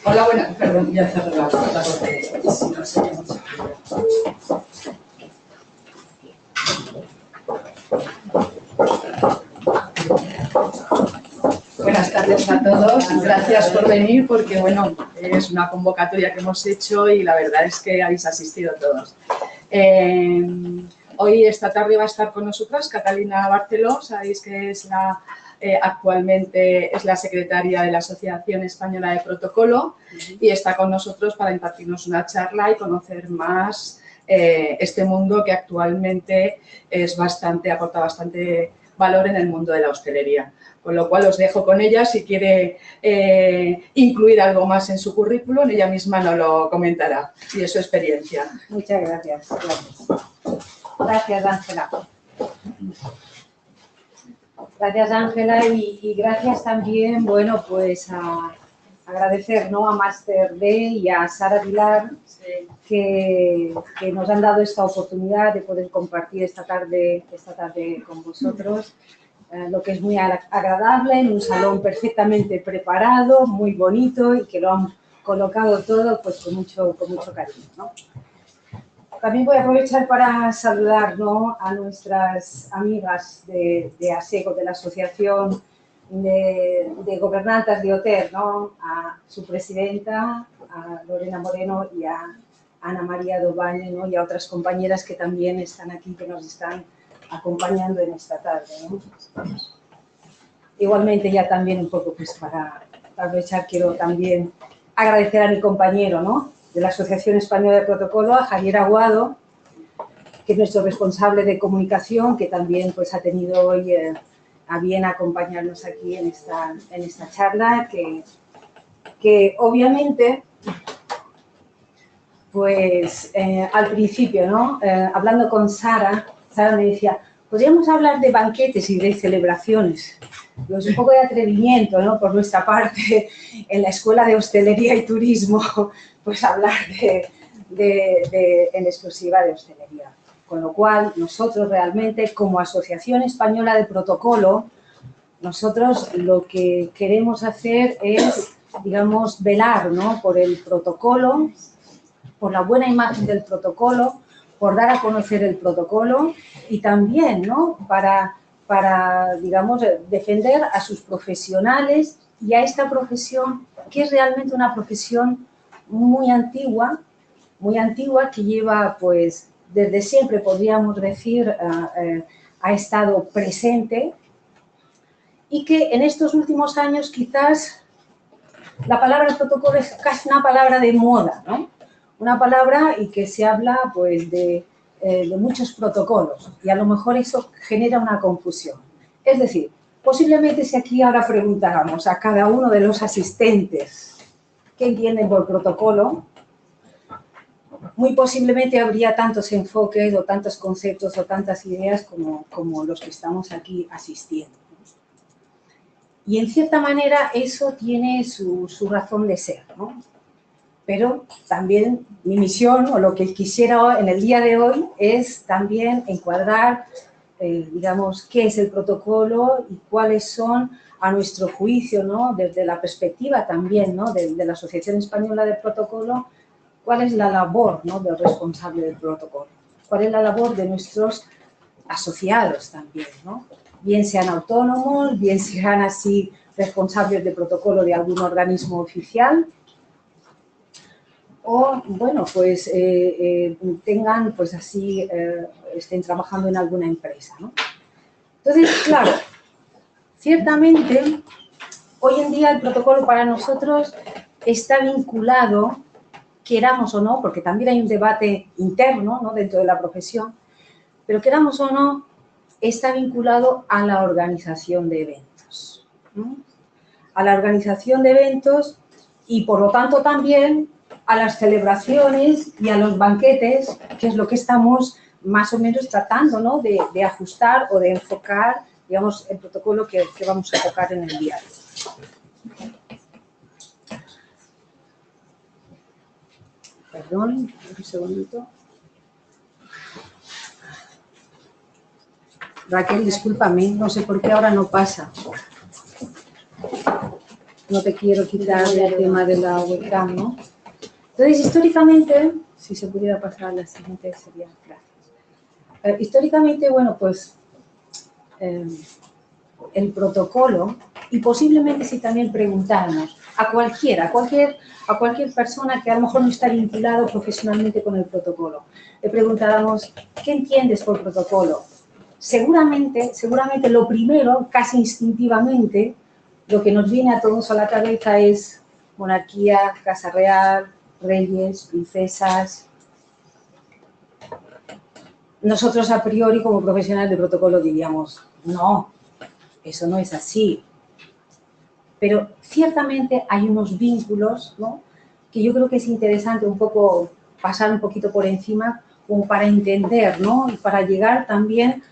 Hola, buenas. Perdón, ya cerré la puerta porque si no sería mucho. Buenas tardes a todos. Gracias por venir porque, bueno, es una convocatoria que hemos hecho y la verdad es que habéis asistido todos. Hoy, esta tarde, va a estar con nosotras Catalina Barceló. Sabéis que es actualmente es la secretaria de la Asociación Española de Protocolo y está con nosotros para impartirnos una charla y conocer más este mundo que actualmente aporta bastante valor en el mundo de la hostelería. Con lo cual os dejo con ella. Si quiere incluir algo más en su currículum, ella misma nos lo comentará y de su experiencia. Muchas gracias. Gracias, Ángela. Gracias, Ángela, y gracias también, bueno, pues a agradecer, ¿no?, a Master D y a Sara Vilar que nos han dado esta oportunidad de poder compartir esta tarde con vosotros. Lo que es muy agradable, en un salón perfectamente preparado, muy bonito y que lo han colocado todo pues con mucho cariño, ¿no? También voy a aprovechar para saludar, ¿no?, a nuestras amigas de ASECO, de la Asociación de Gobernantas de OTER, ¿no?, a su presidenta, a Lorena Moreno y a Ana María Dobaño, ¿no?, y a otras compañeras que también están aquí, que nos están acompañando en esta tarde, ¿no? Igualmente, ya también un poco pues para aprovechar, quiero también agradecer a mi compañero, ¿no?, de la Asociación Española de Protocolo, a Javier Aguado, que es nuestro responsable de comunicación, que también pues ha tenido hoy a bien acompañarnos aquí en esta charla, que obviamente pues al principio, ¿no?, hablando con Sara me decía, podríamos hablar de banquetes y de celebraciones. Pues un poco de atrevimiento, ¿no?, por nuestra parte, en la Escuela de Hostelería y Turismo, pues hablar en exclusiva de hostelería. Con lo cual, nosotros realmente, como Asociación Española de Protocolo, nosotros lo que queremos hacer es, digamos, velar, ¿no?, por el protocolo, por la buena imagen del protocolo, por dar a conocer el protocolo y también, ¿no?, para, digamos, defender a sus profesionales y a esta profesión, que es realmente una profesión muy antigua, que lleva, pues, desde siempre, podríamos decir, ha estado presente y que en estos últimos años quizás la palabra protocolo es casi una palabra de moda, ¿no? Una palabra y que se habla, pues, de muchos protocolos y a lo mejor eso genera una confusión. Es decir, posiblemente si aquí ahora preguntáramos a cada uno de los asistentes qué entienden por protocolo, muy posiblemente habría tantos enfoques o tantos conceptos o tantas ideas como los que estamos aquí asistiendo. Y en cierta manera eso tiene su razón de ser, ¿no? Pero también mi misión, o lo que quisiera en el día de hoy, es también encuadrar, digamos, qué es el protocolo y cuáles son, a nuestro juicio, ¿no?, desde la perspectiva también, ¿no?, de la Asociación Española de Protocolo, cuál es la labor, ¿no?, del responsable del protocolo, cuál es la labor de nuestros asociados también, ¿no?, bien sean autónomos, bien sean así responsables de protocolo de algún organismo oficial, o, bueno, pues tengan, pues así, estén trabajando en alguna empresa, ¿no? Entonces, claro, ciertamente, hoy en día el protocolo para nosotros está vinculado, queramos o no, porque también hay un debate interno, ¿no?, dentro de la profesión, pero queramos o no, está vinculado a la organización de eventos, ¿no?, a la organización de eventos y, por lo tanto, también a las celebraciones y a los banquetes, que es lo que estamos más o menos tratando, ¿no?, de ajustar o de enfocar, digamos, el protocolo que vamos a tocar en el día de hoy. Perdón, un segundito. Raquel, discúlpame, no sé por qué ahora no pasa. no te quiero quitar el tema de la webcam, ¿no? Entonces, históricamente, si se pudiera pasar a la siguiente, sería gracias. Históricamente, bueno, pues el protocolo, y posiblemente si también preguntáramos a cualquier persona que a lo mejor no está vinculado profesionalmente con el protocolo, le preguntáramos, ¿qué entiendes por protocolo? Seguramente lo primero, casi instintivamente, lo que nos viene a todos a la cabeza es monarquía, casa real, reyes, princesas. Nosotros a priori como profesionales de protocolo diríamos, no, eso no es así. Pero ciertamente hay unos vínculos, ¿no?, que yo creo que es interesante un poco pasar un poquito por encima como para entender, ¿no?, y para llegar también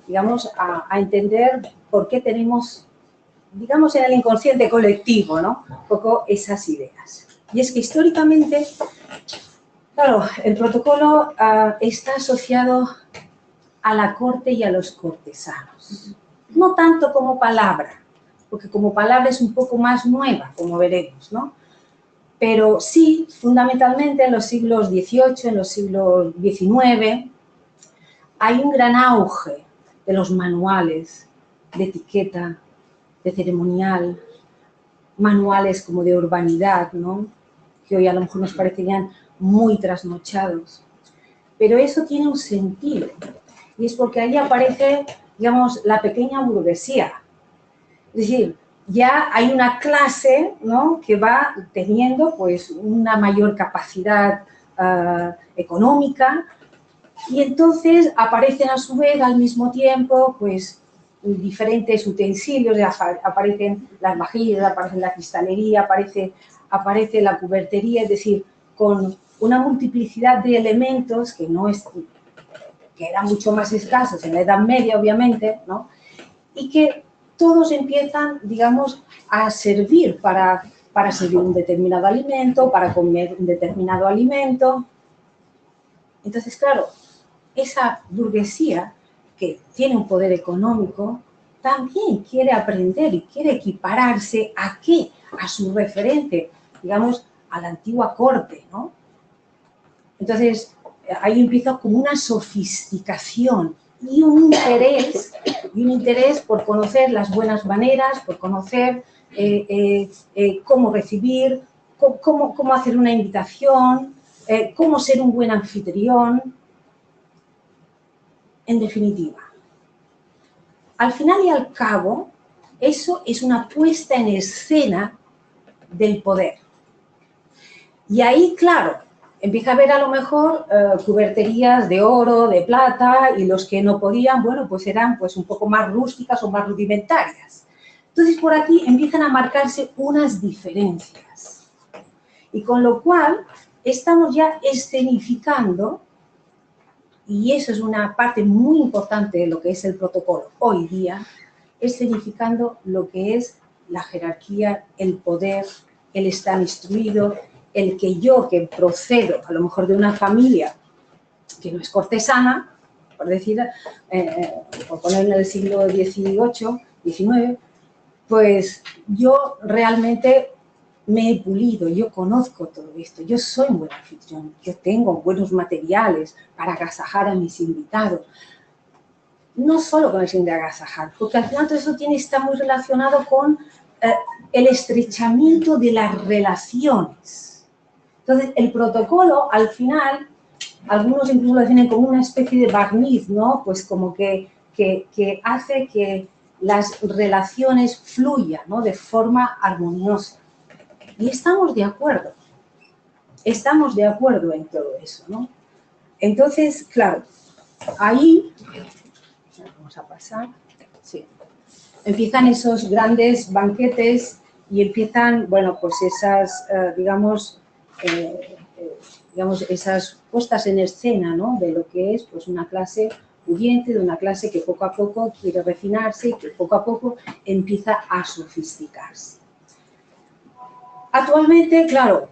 digamos, a entender por qué tenemos, digamos, en el inconsciente colectivo, ¿no?, un poco esas ideas. Y es que históricamente, claro, el protocolo está asociado a la corte y a los cortesanos. No tanto como palabra, porque como palabra es un poco más nueva, como veremos, ¿no? Pero sí, fundamentalmente en los siglos XVIII, en los siglos XIX, hay un gran auge de los manuales de etiqueta, de ceremonial, manuales como de urbanidad, ¿no?, que hoy a lo mejor nos parecerían muy trasnochados. Pero eso tiene un sentido, y es porque ahí aparece, digamos, la pequeña burguesía. Es decir, ya hay una clase, ¿no?, que va teniendo pues una mayor capacidad económica, y entonces aparecen a su vez al mismo tiempo pues diferentes utensilios, aparecen las vajillas, aparece la cristalería, aparece la cubertería, es decir, con una multiplicidad de elementos que eran mucho más escasos en la Edad Media, obviamente, ¿no?, y que todos empiezan, digamos, a servir para servir un determinado alimento, para comer un determinado alimento. Entonces, claro, esa burguesía que tiene un poder económico también quiere aprender y quiere equipararse ¿a qué? A su referente, digamos, a la antigua corte, ¿no? Entonces, ahí empieza como una sofisticación y un interés por conocer las buenas maneras, por conocer cómo recibir, cómo hacer una invitación, cómo ser un buen anfitrión. En definitiva, al final y al cabo, eso es una puesta en escena del poder. Y ahí, claro, empieza a haber a lo mejor cuberterías de oro, de plata, y los que no podían, bueno, pues eran pues un poco más rústicas o más rudimentarias. Entonces, por aquí empiezan a marcarse unas diferencias. Y con lo cual, estamos ya escenificando, y eso es una parte muy importante de lo que es el protocolo hoy día, escenificando lo que es la jerarquía, el poder, el estar instruido, el que yo, que procedo a lo mejor de una familia que no es cortesana, por decir, por poner en el siglo XVIII, XIX, pues yo realmente me he pulido, yo conozco todo esto, yo soy un buen anfitrión, yo tengo buenos materiales para agasajar a mis invitados. No solo con el fin de agasajar, porque al final todo eso está muy relacionado con el estrechamiento de las relaciones. Entonces, el protocolo, al final, algunos incluso lo definen como una especie de barniz, ¿no? Pues como que hace que las relaciones fluyan, ¿no?, de forma armoniosa. Y estamos de acuerdo en todo eso, ¿no? Entonces, claro, ahí, vamos a pasar, sí, empiezan esos grandes banquetes y empiezan, bueno, pues esas, digamos, esas puestas en escena, ¿no?, de lo que es pues una clase pudiente, de una clase que poco a poco quiere refinarse y que poco a poco empieza a sofisticarse. Actualmente, claro,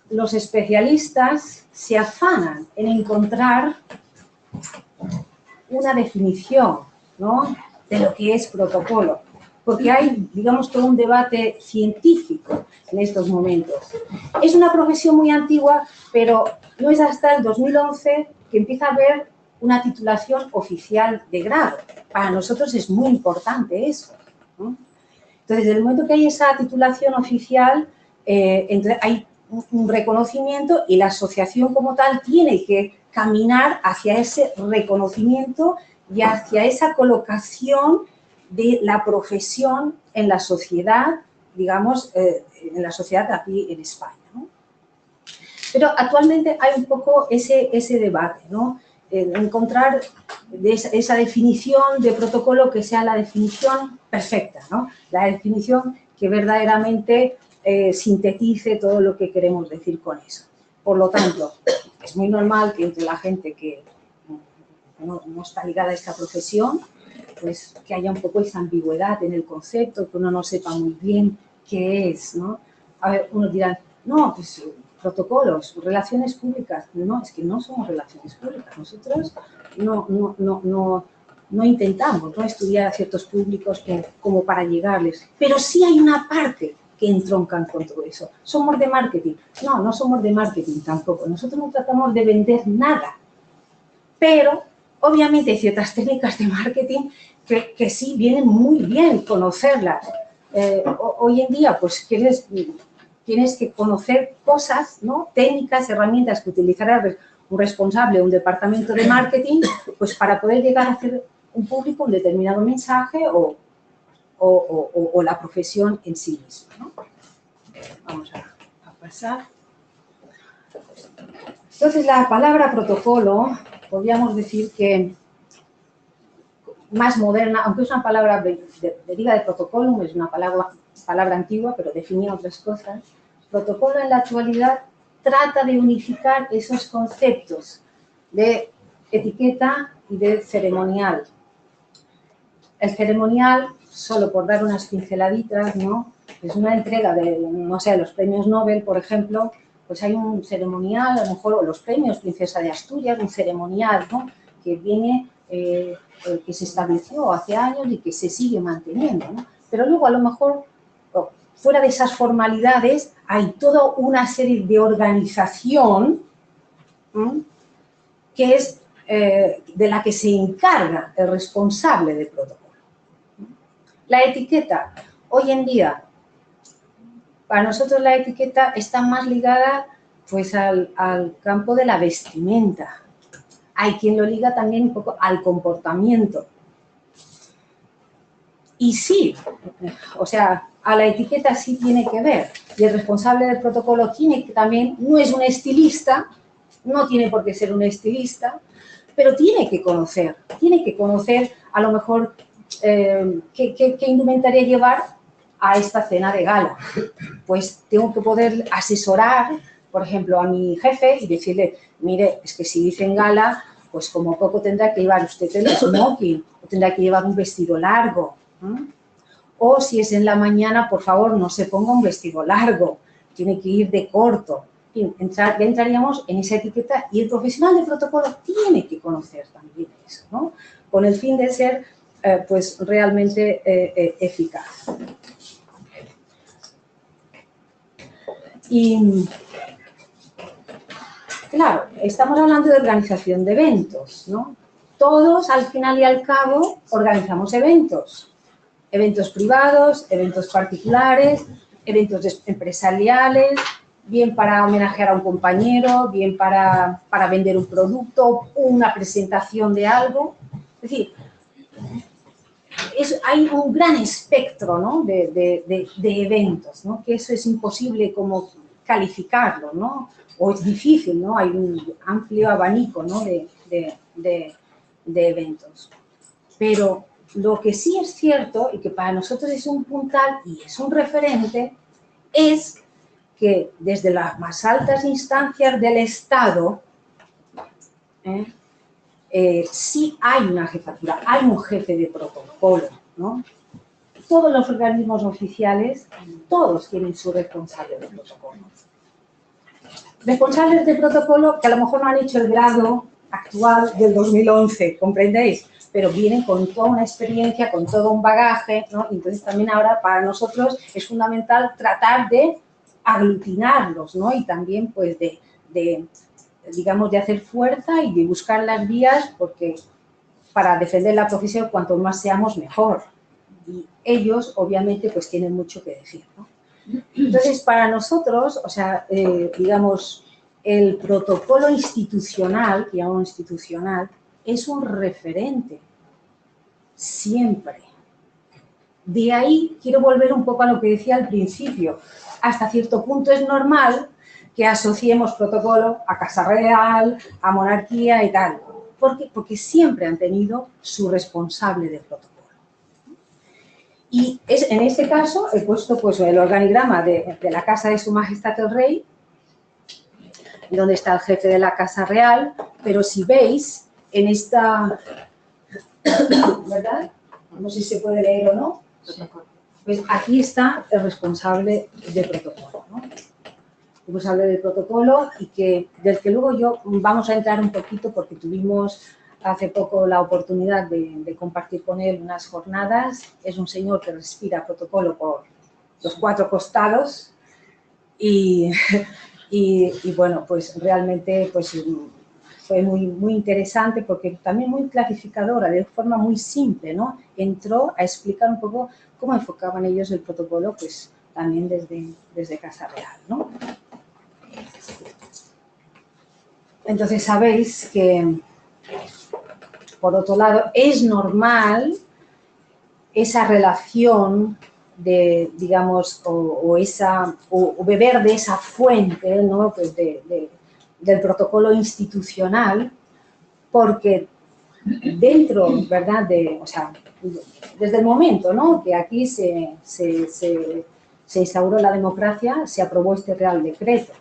los especialistas se afanan en encontrar una definición, ¿no?, de lo que es protocolo, porque hay, digamos, todo un debate científico en estos momentos. Es una profesión muy antigua, pero no es hasta el 2011 que empieza a haber una titulación oficial de grado. Para nosotros es muy importante eso, ¿no? Entonces, desde el momento que hay esa titulación oficial, hay un reconocimiento y la asociación como tal tiene que caminar hacia ese reconocimiento y hacia esa colocación de la profesión en la sociedad, digamos, en la sociedad aquí en España, ¿no? Pero actualmente hay un poco ese debate, ¿no? Encontrar esa definición de protocolo que sea la definición perfecta, ¿no? La definición que verdaderamente sintetice todo lo que queremos decir con eso. Por lo tanto, es muy normal que entre la gente que no está ligada a esta profesión, pues que haya un poco esa ambigüedad en el concepto, que uno no sepa muy bien qué es, ¿no? A ver, unos dirán, no, pues protocolos, relaciones públicas. No, es que no somos relaciones públicas. Nosotros no intentamos, ¿no?, estudiar a ciertos públicos como para llegarles. Pero sí hay una parte que entroncan con todo eso. ¿Somos de marketing? No, no somos de marketing tampoco. Nosotros no tratamos de vender nada. Pero, obviamente, hay ciertas técnicas de marketing que sí vienen muy bien conocerlas. Hoy en día, pues, tienes que conocer cosas, ¿no?, técnicas, herramientas que utilizará un responsable o un departamento de marketing, pues para poder llegar a hacer un público un determinado mensaje o la profesión en sí misma, ¿no? Vamos a pasar. Entonces, la palabra protocolo, podríamos decir que más moderna, aunque es una palabra deriva de protocolo, es una palabra antigua, pero definía otras cosas. Protocolo en la actualidad trata de unificar esos conceptos de etiqueta y de ceremonial. El ceremonial, solo por dar unas pinceladitas, ¿no?, es una entrega de, no sé, los premios Nobel, por ejemplo, pues hay un ceremonial, a lo mejor, o los premios Princesa de Asturias, un ceremonial, ¿no?, que viene, que se estableció hace años y que se sigue manteniendo, ¿no? Pero luego, a lo mejor, fuera de esas formalidades, hay toda una serie de organización, ¿no?, que es de la que se encarga el responsable del protocolo. La etiqueta, hoy en día, para nosotros la etiqueta está más ligada, pues, al campo de la vestimenta. Hay quien lo liga también un poco al comportamiento. Y sí, o sea, a la etiqueta sí tiene que ver. Y el responsable del protocolo tiene que también, no es un estilista, no tiene por qué ser un estilista, pero tiene que conocer a lo mejor qué indumentaria llevar a esta cena de gala. Pues tengo que poder asesorar, por ejemplo, a mi jefe y decirle, mire, es que si dicen gala, pues como poco tendrá que llevar usted el smoking, o tendrá que llevar un vestido largo. O si es en la mañana, por favor, no se ponga un vestido largo, tiene que ir de corto. En fin, ya entraríamos en esa etiqueta y el profesional de protocolo tiene que conocer también eso, ¿no?, con el fin de ser pues realmente eficaz. Y claro, estamos hablando de organización de eventos, ¿no? Todos, al final y al cabo, organizamos eventos. Eventos privados, eventos particulares, eventos empresariales, bien para homenajear a un compañero, bien para vender un producto, una presentación de algo. Es decir, hay un gran espectro, ¿no?, de eventos, ¿no?, que eso es imposible como calificarlo, ¿no?, o es difícil, ¿no?, hay un amplio abanico, ¿no?, de eventos. Pero lo que sí es cierto, y que para nosotros es un puntal y es un referente, es que desde las más altas instancias del Estado, sí hay una jefatura, hay un jefe de protocolo, ¿no? Todos los organismos oficiales, todos tienen su responsable de protocolo. Responsables de protocolo que a lo mejor no han hecho el grado actual del 2011, ¿comprendéis? Pero vienen con toda una experiencia, con todo un bagaje, ¿no? Entonces también ahora para nosotros es fundamental tratar de aglutinarlos, ¿no? Y también pues digamos, de hacer fuerza y de buscar las vías, porque para defender la profesión cuanto más seamos mejor. Y ellos obviamente pues tienen mucho que decir, ¿no? Entonces para nosotros, o sea, digamos, el protocolo institucional, que llamamos institucional, es un referente, siempre. De ahí quiero volver un poco a lo que decía al principio. Hasta cierto punto es normal que asociemos protocolo a Casa Real, a monarquía y tal. ¿Por qué? Porque siempre han tenido su responsable de protocolo. Y en este caso he puesto pues, el organigrama de la Casa de Su Majestad el Rey, donde está el jefe de la Casa Real, pero si veis, en esta, ¿verdad? No sé si se puede leer o no. Pues aquí está el responsable de protocolo, ¿no? El responsable de protocolo y del que luego vamos a entrar un poquito porque tuvimos hace poco la oportunidad de compartir con él unas jornadas. Es un señor que respira protocolo por los 4 costados y bueno, pues realmente pues, fue muy interesante porque también muy clarificadora, de forma muy simple, ¿no? Entró a explicar un poco cómo enfocaban ellos el protocolo, pues también desde Casa Real, ¿no? Entonces sabéis que, por otro lado, es normal esa relación de, digamos, o beber de esa fuente, ¿no? Pues del protocolo institucional, porque dentro, ¿verdad? O sea, desde el momento, ¿no? Que aquí se instauró la democracia, se aprobó este Real Decreto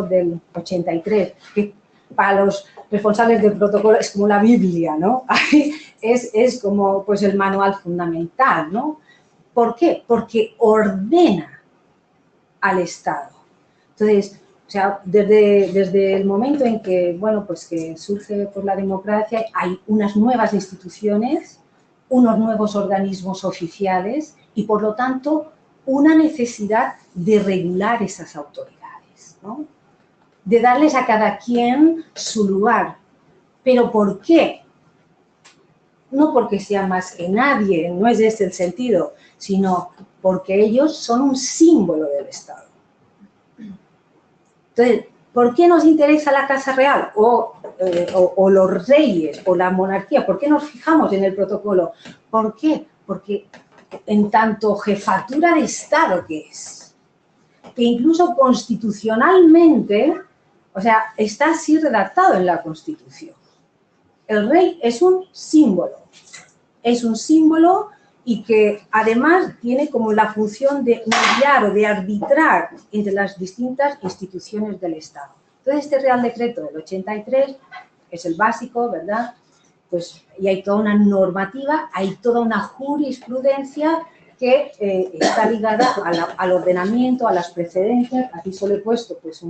del 83, que para los responsables del protocolo es como la Biblia, ¿no? Es como pues el manual fundamental, ¿no? ¿Por qué? Porque ordena al Estado. Entonces, o sea, desde el momento en que, bueno, pues que surge pues, la democracia, hay unas nuevas instituciones, unos nuevos organismos oficiales y, por lo tanto, una necesidad de regular esas autoridades, ¿no? De darles a cada quien su lugar. ¿Pero por qué? No porque sea más que nadie, no es ese el sentido, sino porque ellos son un símbolo del Estado. Entonces, ¿por qué nos interesa la Casa Real o los reyes o la monarquía? ¿Por qué nos fijamos en el protocolo? ¿Por qué? Porque en tanto jefatura de Estado que es, que incluso constitucionalmente, o sea, está así redactado en la Constitución. El rey es un símbolo y que además tiene como la función de mediar o de arbitrar entre las distintas instituciones del Estado. Entonces, este Real Decreto del 83 es el básico, ¿verdad? Pues, y hay toda una normativa, hay toda una jurisprudencia que está ligada al ordenamiento, a las precedencias. Aquí solo he puesto pues,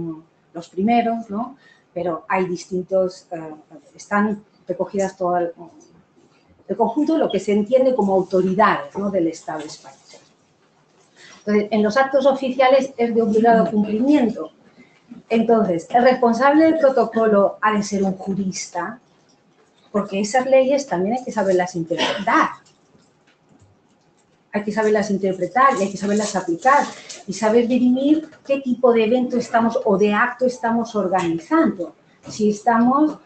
los primeros, ¿no? Pero hay distintos, están recogidas todas el conjunto de lo que se entiende como autoridades, ¿no? Del Estado español. Entonces, en los actos oficiales es de obligado cumplimiento. Entonces, el responsable del protocolo ha de ser un jurista, porque esas leyes también hay que saberlas interpretar. Hay que saberlas interpretar y hay que saberlas aplicar y saber dirimir qué tipo de evento estamos o de acto estamos organizando. Si estamos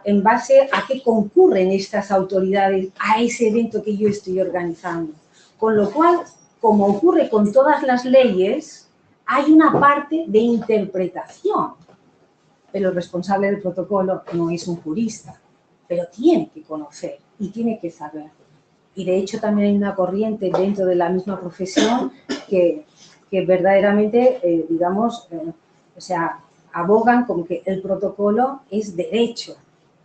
en base a qué concurren estas autoridades a ese evento que yo estoy organizando. Con lo cual, como ocurre con todas las leyes, hay una parte de interpretación. Pero el responsable del protocolo no es un jurista, pero tiene que conocer y tiene que saber. Y de hecho también hay una corriente dentro de la misma profesión que verdaderamente, digamos, o sea, abogan como que el protocolo es derecho,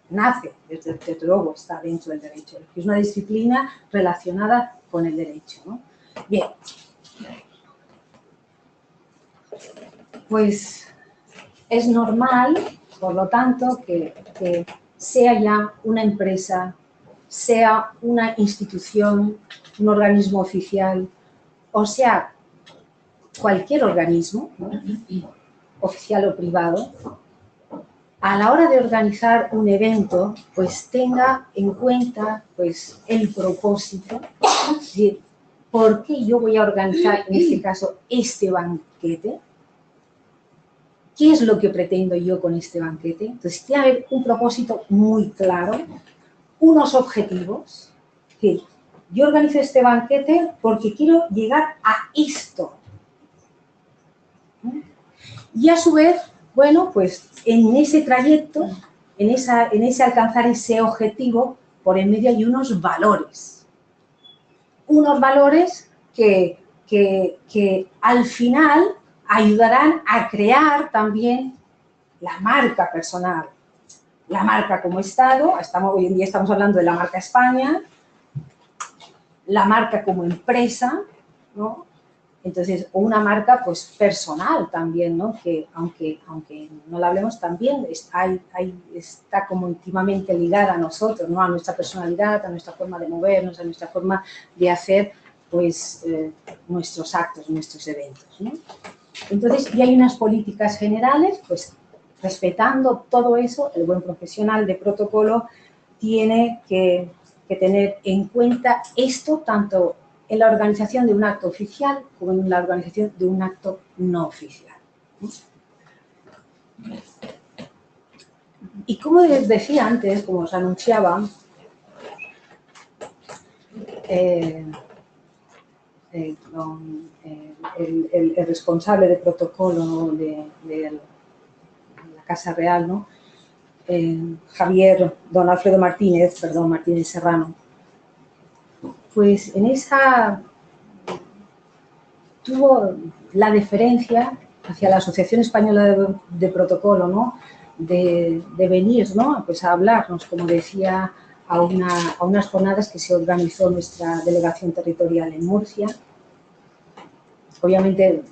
nace, desde luego está dentro del derecho, es una disciplina relacionada con el derecho, ¿no? Bien, pues es normal Por lo tanto, que sea ya una empresa, sea una institución, un organismo oficial, o sea, cualquier organismo, ¿no?, oficial o privado, a la hora de organizar un evento, pues tenga en cuenta pues el propósito, es decir, ¿por qué yo voy a organizar en este caso este banquete? ¿Qué es lo que pretendo yo con este banquete? Entonces, tiene que haber un propósito muy claro, unos objetivos. Es decir, yo organizo este banquete porque quiero llegar a esto. Y a su vez, bueno, pues en ese trayecto, en ese alcanzar ese objetivo, por en medio hay unos valores. Unos valores que al final ayudarán a crear también la marca personal. La marca como Estado, hoy en día estamos hablando de la marca España, la marca como empresa, ¿no? Entonces, o una marca pues personal también, ¿no? Que aunque no la hablemos también, está como íntimamente ligada a nosotros, ¿no? A nuestra personalidad, a nuestra forma de movernos, a nuestra forma de hacer pues nuestros actos, nuestros eventos, ¿no? Entonces, y hay unas políticas generales, pues respetando todo eso, el buen profesional de protocolo tiene que tener en cuenta esto tanto en la organización de un acto oficial como en la organización de un acto no oficial. Y como les decía antes, como os anunciaba, el responsable de protocolo de la Casa Real, ¿no? Javier, don Alfredo Martínez Serrano, pues en esa tuvo la deferencia hacia la Asociación Española de Protocolo, ¿no? De venir, ¿no? Pues a hablarnos, como decía, a unas jornadas que se organizó nuestra delegación territorial en Murcia. Obviamente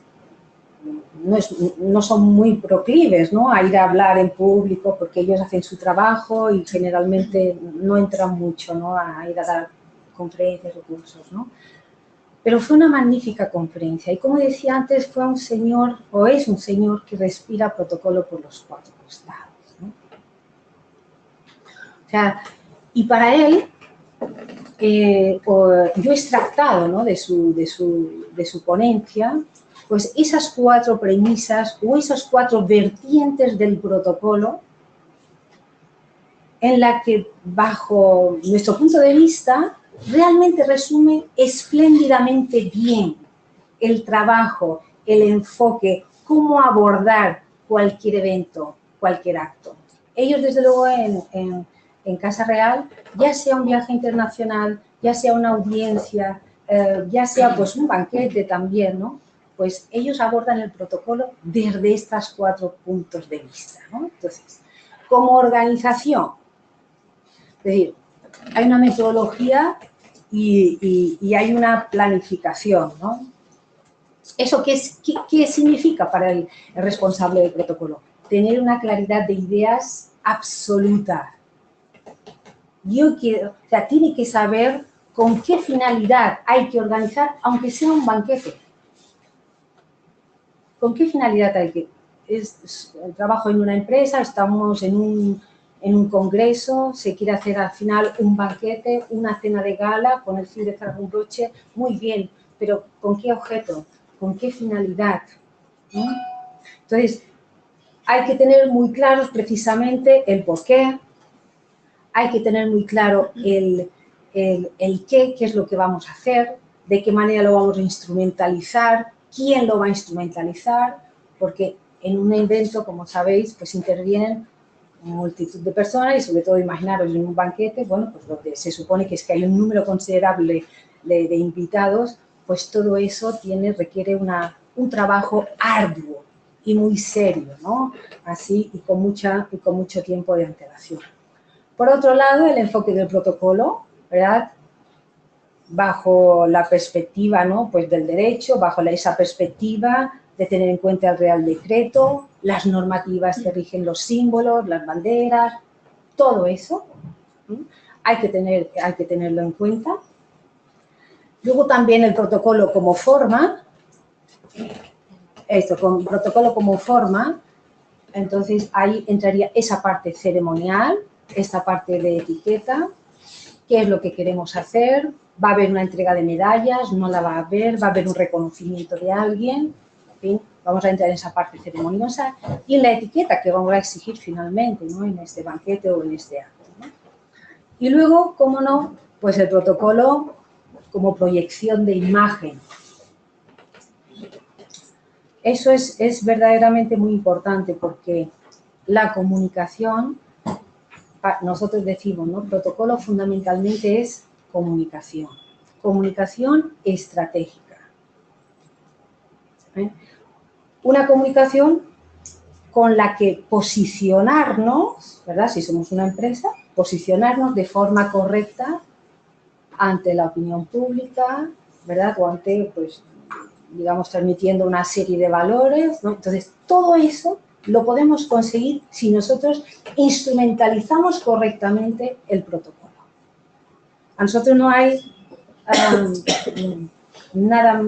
no son muy proclives, ¿no?, a ir a hablar en público porque ellos hacen su trabajo y generalmente no entran mucho, ¿no?, a ir a dar conferencias o cursos, ¿no? Pero fue una magnífica conferencia y, como decía antes, fue un señor, o es un señor, que respira protocolo por los cuatro costados, ¿no? O sea, y para él, yo he extractado, ¿no?, de su ponencia, pues esas cuatro premisas o esas cuatro vertientes del protocolo en la que, bajo nuestro punto de vista, realmente resume espléndidamente bien el trabajo, el enfoque, cómo abordar cualquier evento, cualquier acto. Ellos, desde luego, en Casa Real, ya sea un viaje internacional, ya sea una audiencia, ya sea pues un banquete también, ¿no?, pues ellos abordan el protocolo desde estos cuatro puntos de vista, ¿no? Entonces, como organización, es decir, hay una metodología y hay una planificación, ¿no? ¿Eso qué significa para el responsable del protocolo? Tener una claridad de ideas absoluta. O sea, tiene que saber con qué finalidad hay que organizar, aunque sea un banquete. ¿Con qué finalidad hay que...? Trabajo en una empresa, estamos en un congreso, se quiere hacer al final un banquete, una cena de gala con el fin de cerrar un broche, muy bien, pero ¿con qué objeto? ¿Con qué finalidad? ¿No? Entonces, hay que tener muy claros precisamente el porqué, hay que tener muy claro el qué es lo que vamos a hacer, de qué manera lo vamos a instrumentalizar, quién lo va a instrumentalizar, porque en un evento, como sabéis, pues intervienen multitud de personas y sobre todo imaginaros en un banquete, bueno, pues lo que se supone que es que hay un número considerable de invitados, pues todo eso requiere un trabajo arduo y muy serio, ¿no? Así y con mucho tiempo de antelación. Por otro lado, el enfoque del protocolo, ¿verdad?, bajo la perspectiva, ¿no?, pues del derecho, bajo esa perspectiva de tener en cuenta el Real Decreto, las normativas que rigen los símbolos, las banderas, todo eso hay que tenerlo en cuenta. Luego también el protocolo como forma, con protocolo como forma, entonces ahí entraría esa parte ceremonial, esta parte de etiqueta, qué es lo que queremos hacer, va a haber una entrega de medallas, no la va a haber un reconocimiento de alguien, en fin, vamos a entrar en esa parte ceremoniosa y en la etiqueta que vamos a exigir finalmente, ¿no? En este banquete o en este acto, ¿no? Y luego, cómo no, pues el protocolo como proyección de imagen. Eso es verdaderamente muy importante porque la comunicación, nosotros decimos, ¿no? Protocolo fundamentalmente es comunicación, comunicación estratégica. Una comunicación con la que posicionarnos, ¿verdad? Si somos una empresa, posicionarnos de forma correcta ante la opinión pública, ¿verdad? O ante, pues, digamos, transmitiendo una serie de valores, ¿no? Entonces, todo eso lo podemos conseguir si nosotros instrumentalizamos correctamente el protocolo. A nosotros no hay nada,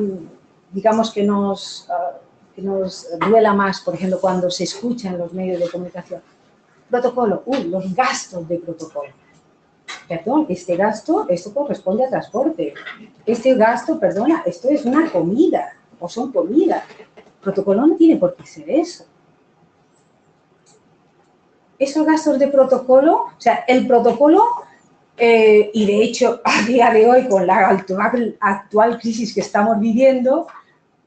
digamos, que nos duela más, por ejemplo, cuando se escucha en los medios de comunicación. Protocolo, los gastos de protocolo. Perdón, este gasto, esto corresponde a transporte. Este gasto, perdona, esto es una comida, o son comidas. Protocolo no tiene por qué ser eso. Esos gastos de protocolo, o sea, el protocolo, y de hecho, a día de hoy, con la actual crisis que estamos viviendo,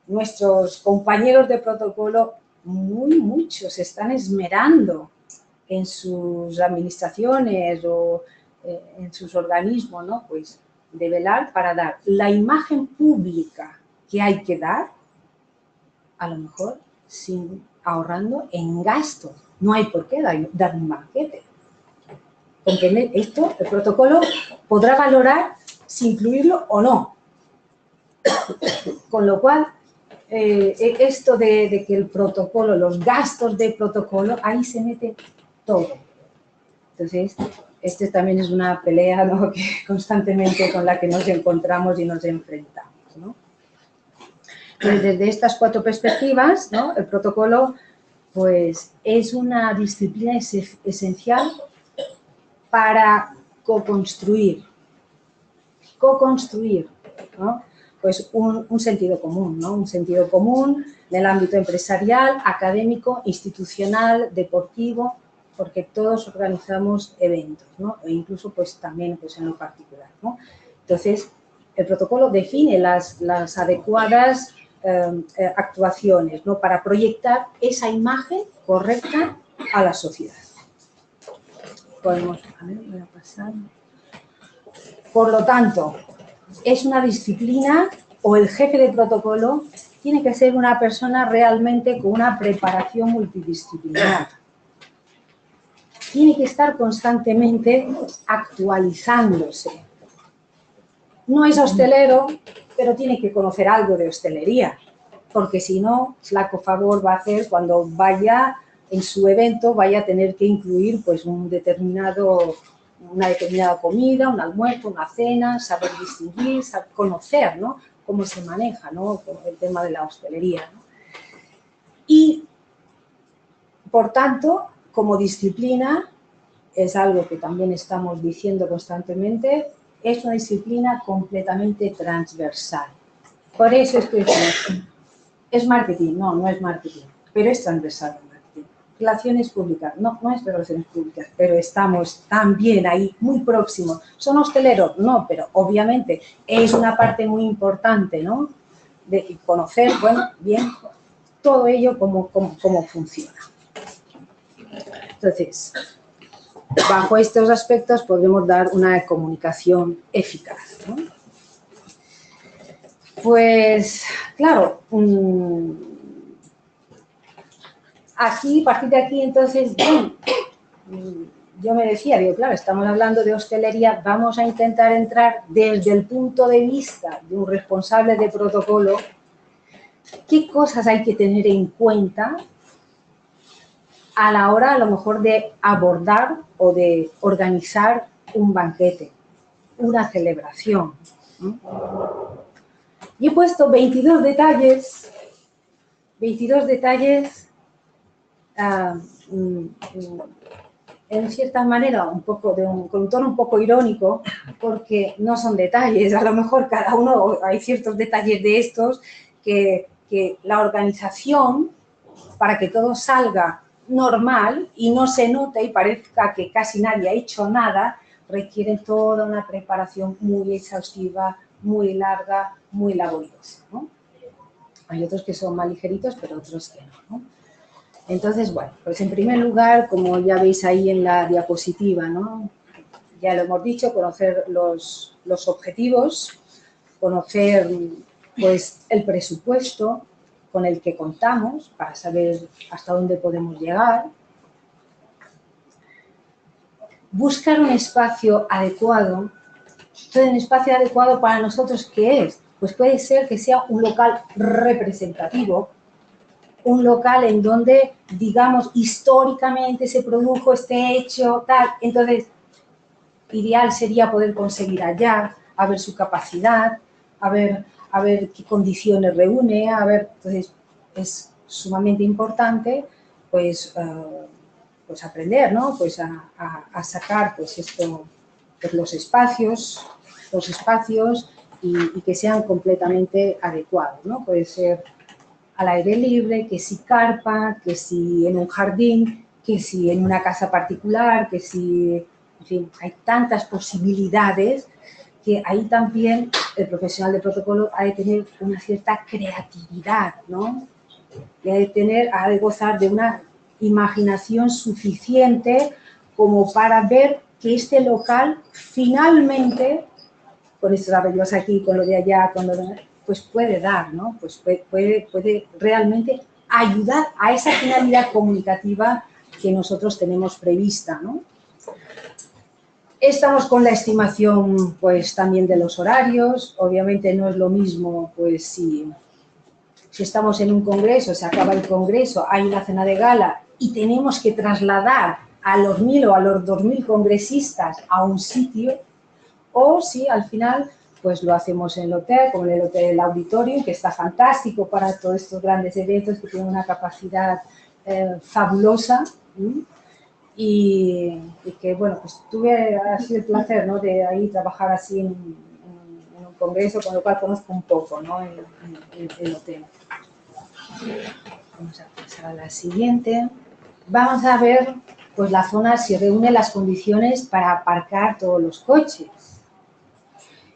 nuestros compañeros de protocolo, muchos se están esmerando en sus administraciones o en sus organismos, ¿no? Pues de velar para dar la imagen pública que hay que dar, a lo mejor ahorrando en gastos. No hay por qué dar un banquete. ¿Entiendes? Esto, el protocolo podrá valorar si incluirlo o no. Con lo cual, esto de que el protocolo, los gastos de protocolo, ahí se mete todo. Entonces, este también es una pelea, ¿no? Que constantemente con la que nos encontramos y nos enfrentamos, ¿no? Desde estas 4 perspectivas, ¿no? El protocolo, pues, es una disciplina esencial para co-construir, ¿no? Pues un sentido común, ¿no? Un sentido común en el ámbito empresarial, académico, institucional, deportivo, porque todos organizamos eventos, ¿no? E incluso, pues, también, pues, en lo particular, ¿no? Entonces, el protocolo define las adecuadas actuaciones, ¿no? Para proyectar esa imagen correcta a la sociedad. Podemos, a ver, voy a pasar. Por lo tanto, es una disciplina, o el jefe de protocolo tiene que ser una persona realmente con una preparación multidisciplinar. Tiene que estar constantemente actualizándose. No es hostelero, pero tiene que conocer algo de hostelería, porque si no, flaco favor va a hacer cuando vaya en su evento, vaya a tener que incluir, pues, una determinada comida, un almuerzo, una cena, saber distinguir, saber conocer, ¿no? Cómo se maneja, ¿no? El tema de la hostelería, ¿no? Y, por tanto, como disciplina, es algo que también estamos diciendo constantemente, es una disciplina completamente transversal. Por eso es que es marketing, no es marketing, pero es transversal el marketing. Relaciones públicas, no es de relaciones públicas, pero estamos también ahí, muy próximos. ¿Son hosteleros? No, pero obviamente es una parte muy importante, ¿no? De conocer, bueno, bien, todo ello cómo funciona. Entonces, bajo estos aspectos podemos dar una comunicación eficaz, ¿no? Pues, claro, aquí, a partir de aquí, entonces, bien, yo me decía, digo, claro, estamos hablando de hostelería, vamos a intentar entrar desde el punto de vista de un responsable de protocolo, qué cosas hay que tener en cuenta a la hora a lo mejor de abordar o de organizar un banquete, una celebración, ¿no? Y he puesto 22 detalles en cierta manera, con un tono un poco irónico, porque no son detalles, a lo mejor cada uno, hay ciertos detalles de estos que la organización, para que todo salga normal y no se note y parezca que casi nadie ha hecho nada, requieren toda una preparación muy exhaustiva, muy larga, muy laboriosa, ¿no? Hay otros que son más ligeritos, pero otros que no, ¿no? Entonces, bueno, pues en primer lugar, como ya veis ahí en la diapositiva, ¿no? Ya lo hemos dicho, conocer los objetivos, conocer pues el presupuesto con el que contamos para saber hasta dónde podemos llegar, buscar un espacio adecuado. Entonces, un espacio adecuado para nosotros, ¿qué es? Pues puede ser que sea un local representativo, un local en donde, digamos, históricamente se produjo este hecho, tal. Entonces, ideal sería poder conseguir allá, a ver su capacidad, a ver qué condiciones reúne, entonces es sumamente importante, pues aprender, ¿no? Pues a sacar, pues esto, pues los espacios y que sean completamente adecuados, ¿no? Puede ser al aire libre, que si carpa, que si en un jardín, que si en una casa particular, que si, en fin, hay tantas posibilidades que ahí también el profesional de protocolo ha de tener una cierta creatividad, ¿no? Y ha de gozar de una imaginación suficiente como para ver que este local finalmente, con estos arreglos aquí, con lo de allá, con lo de, pues puede dar, ¿no? Pues puede realmente ayudar a esa finalidad comunicativa que nosotros tenemos prevista, ¿no? Estamos con la estimación, pues, también de los horarios. Obviamente no es lo mismo, pues, si estamos en un congreso, se acaba el congreso, hay una cena de gala y tenemos que trasladar a los 1000 o a los 2000 congresistas a un sitio, o si al final pues lo hacemos en el hotel, como en el Hotel del Auditorio, que está fantástico para todos estos grandes eventos que tienen una capacidad fabulosa, y que, bueno, pues tuve así el placer, ¿no?, de ahí trabajar así en un congreso, con lo cual conozco un poco, ¿no?, el hotel. Vamos a pasar a la siguiente. Vamos a ver, pues, la zona si reúne las condiciones para aparcar todos los coches.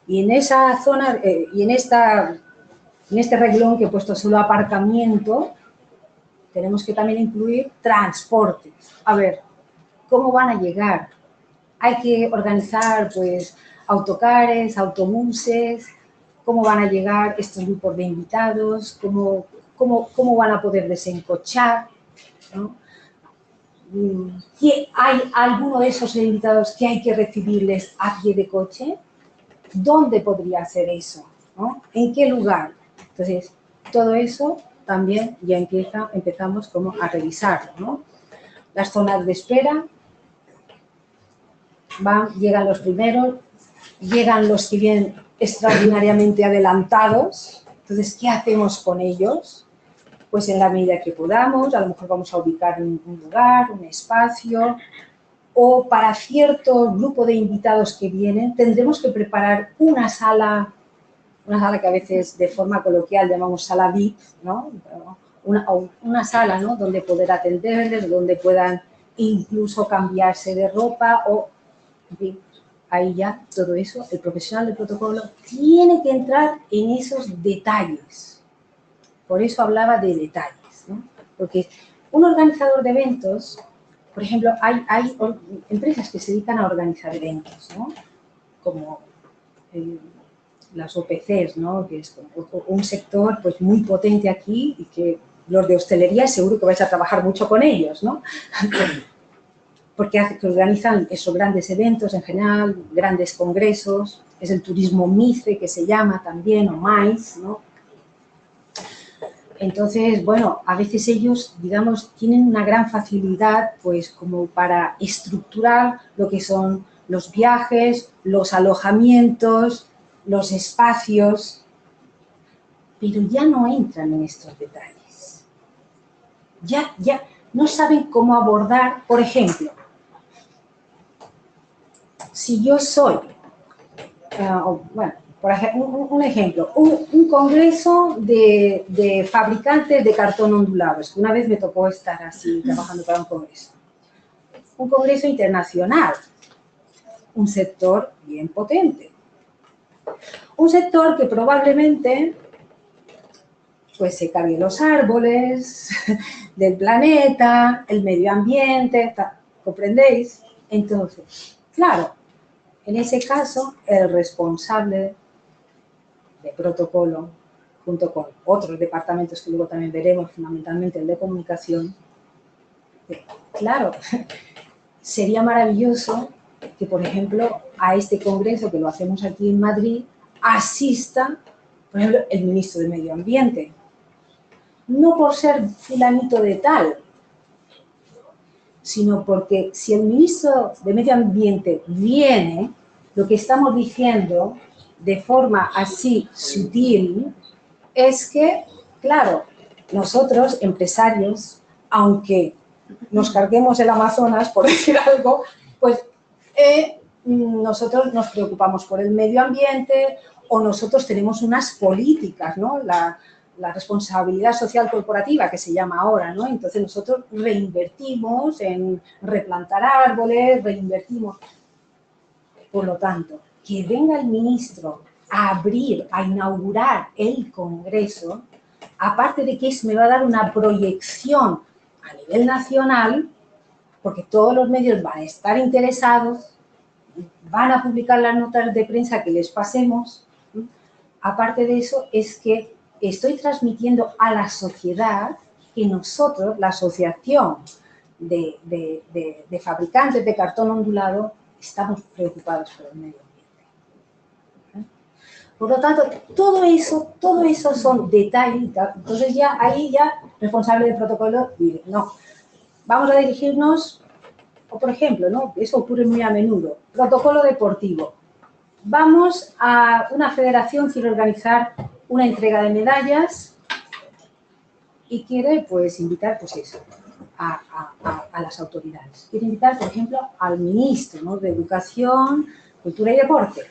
Y en esa zona, y en este renglón que he puesto solo aparcamiento, tenemos que también incluir transportes. A ver, ¿cómo van a llegar? Hay que organizar, pues, autocares, autobuses, cómo van a llegar estos grupos de invitados, cómo van a poder desencochar, ¿no? ¿Hay alguno de esos invitados que hay que recibirles a pie de coche? ¿Dónde podría hacer eso? ¿No? ¿En qué lugar? Entonces, todo eso también ya empezamos como a revisarlo, ¿no? Las zonas de espera, llegan los primeros, llegan los que vienen extraordinariamente adelantados. Entonces, ¿qué hacemos con ellos? Pues en la medida que podamos, a lo mejor vamos a ubicar un lugar, un espacio, o para cierto grupo de invitados que vienen, tendremos que preparar una sala que a veces de forma coloquial llamamos sala VIP, ¿no? Una sala, ¿no?, donde poder atenderles, donde puedan incluso cambiarse de ropa, o, en fin, ahí ya todo eso, el profesional de protocolo tiene que entrar en esos detalles. Por eso hablaba de detalles, ¿no? Porque un organizador de eventos, por ejemplo, hay empresas que se dedican a organizar eventos, ¿no?, como las OPCs, ¿no?, que es un sector, pues, muy potente aquí, y que los de hostelería seguro que vais a trabajar mucho con ellos, ¿no? Porque organizan esos grandes eventos en general, grandes congresos, es el turismo MICE que se llama también, o MICE, ¿no? Entonces, bueno, a veces ellos, digamos, tienen una gran facilidad, pues, como para estructurar lo que son los viajes, los alojamientos, los espacios, pero ya no entran en estos detalles. Ya no saben cómo abordar, por ejemplo, si yo soy, bueno, por ejemplo, un ejemplo, un congreso de fabricantes de cartón ondulados, que una vez me tocó estar así trabajando para un congreso. Un congreso internacional, un sector bien potente. Un sector que probablemente pues se cargue los árboles del planeta, el medio ambiente, ¿comprendéis? Entonces, claro, en ese caso, el responsable de protocolo, junto con otros departamentos que luego también veremos, fundamentalmente el de comunicación, claro, sería maravilloso que, por ejemplo, a este congreso que lo hacemos aquí en Madrid, asista, por ejemplo, el ministro de Medio Ambiente. No por ser fulanito de tal, sino porque si el ministro de Medio Ambiente viene, lo que estamos diciendo de forma así sutil es que, claro, nosotros, empresarios, aunque nos carguemos el Amazonas, por decir algo, pues nosotros nos preocupamos por el medio ambiente o nosotros tenemos unas políticas, ¿no? La responsabilidad social corporativa, que se llama ahora, ¿no? Entonces nosotros reinvertimos en replantar árboles, reinvertimos. Por lo tanto, que venga el ministro a abrir, a inaugurar el Congreso, aparte de que eso me va a dar una proyección a nivel nacional, porque todos los medios van a estar interesados, van a publicar las notas de prensa que les pasemos. Aparte de eso, es que estoy transmitiendo a la sociedad que nosotros, la asociación de fabricantes de cartón ondulado, estamos preocupados por el medio ambiente. Por lo tanto, todo eso son detalles. Entonces ya ahí responsable del protocolo dice, no, vamos a dirigirnos, o por ejemplo, ¿no? Eso ocurre muy a menudo, protocolo deportivo. Vamos a una federación, quiere organizar una entrega de medallas y quiere, pues, invitar, pues eso, a las autoridades. Quiere invitar, por ejemplo, al ministro, ¿no?, de Educación, Cultura y Deporte.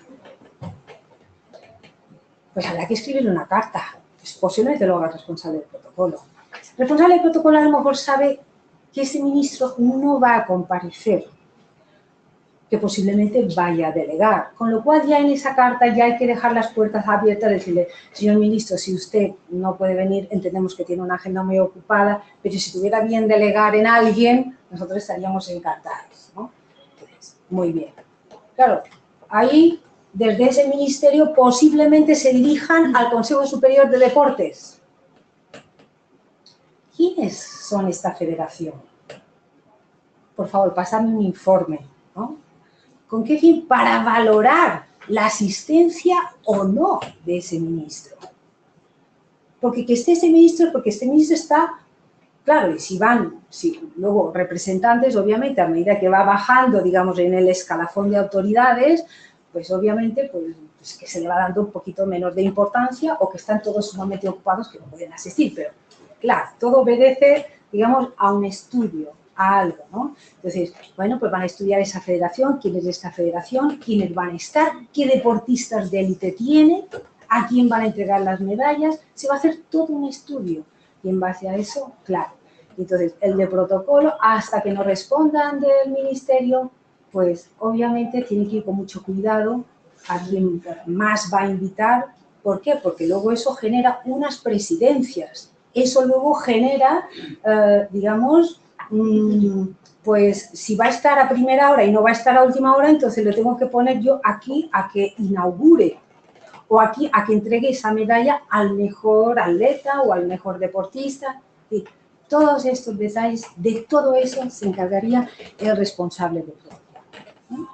Pues habrá que escribirle una carta. Pues posiblemente lo haga el responsable del protocolo. El responsable del protocolo a lo mejor sabe que ese ministro no va a comparecer, que posiblemente vaya a delegar. Con lo cual ya en esa carta ya hay que dejar las puertas abiertas, decirle, señor ministro, si usted no puede venir, entendemos que tiene una agenda muy ocupada, pero si tuviera bien delegar en alguien, nosotros estaríamos encantados, ¿no? Entonces, muy bien. Claro, ahí, desde ese ministerio, posiblemente se dirijan al Consejo Superior de Deportes. ¿Quiénes son esta federación? Por favor, pasadme un informe, ¿no? ¿Con qué fin? Para valorar la asistencia o no de ese ministro. Porque que esté ese ministro, porque este ministro está, claro, y si van, luego representantes, obviamente, a medida que va bajando, digamos, en el escalafón de autoridades, pues obviamente, pues que se le va dando un poquito menos de importancia o que están todos sumamente ocupados que no pueden asistir. Pero, claro, todo obedece, digamos, a un estudio, a algo, ¿no? Entonces, bueno, pues van a estudiar esa federación, quién es esta federación, quiénes van a estar, qué deportistas de élite tiene, a quién van a entregar las medallas, se va a hacer todo un estudio y en base a eso, claro. Entonces, el de protocolo, hasta que nos respondan del ministerio, pues obviamente tiene que ir con mucho cuidado a quien más va a invitar. ¿Por qué? Porque luego eso genera unas presidencias, eso luego genera, digamos, pues si va a estar a primera hora y no va a estar a última hora, entonces lo tengo que poner yo aquí a que inaugure o aquí a que entregue esa medalla al mejor atleta o al mejor deportista. Y todos estos detalles, de todo eso se encargaría el responsable del protocolo, ¿no?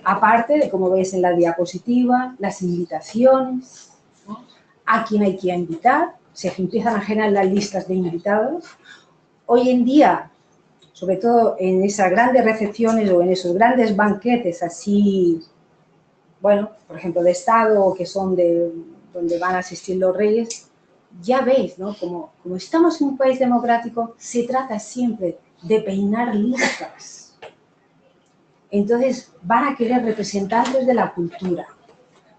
Aparte de, como veis en la diapositiva, las invitaciones, ¿no?, a quién hay que invitar. se empiezan a generar las listas de invitados. Hoy en día, sobre todo en esas grandes recepciones o en esos grandes banquetes así, bueno, por ejemplo, de Estado o que son donde van a asistir los reyes, ya veis, ¿no? Como estamos en un país democrático, se trata siempre de peinar listas. Entonces, van a querer representantes de la cultura,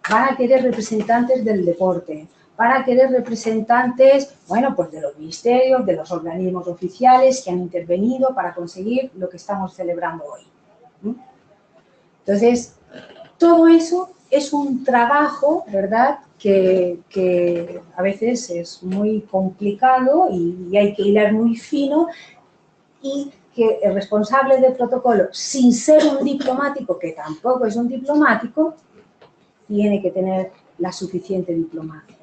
van a querer representantes del deporte, van a querer representantes, bueno, pues de los ministerios, de los organismos oficiales que han intervenido para conseguir lo que estamos celebrando hoy. Entonces, todo eso es un trabajo, ¿verdad?, que a veces es muy complicado y hay que hilar muy fino, y que el responsable del protocolo, sin ser un diplomático, que tampoco es un diplomático, tiene que tener la suficiente diplomacia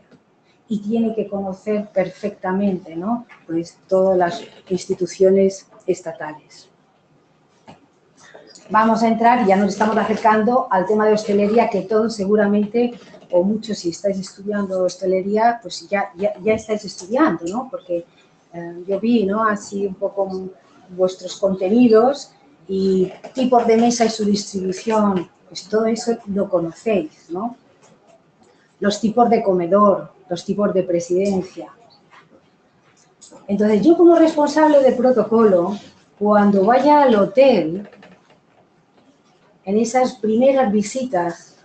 y tiene que conocer perfectamente, ¿no?, pues todas las instituciones estatales. Vamos a entrar, ya nos estamos acercando al tema de hostelería, que todos seguramente, o muchos si estáis estudiando hostelería, pues ya estáis estudiando, ¿no? Porque yo vi, ¿no?, así un poco vuestros contenidos y tipos de mesa y su distribución, pues todo eso lo conocéis, ¿no? Los tipos de comedor, los tipos de presidencia. Entonces, yo como responsable de protocolo, cuando vaya al hotel, en esas primeras visitas,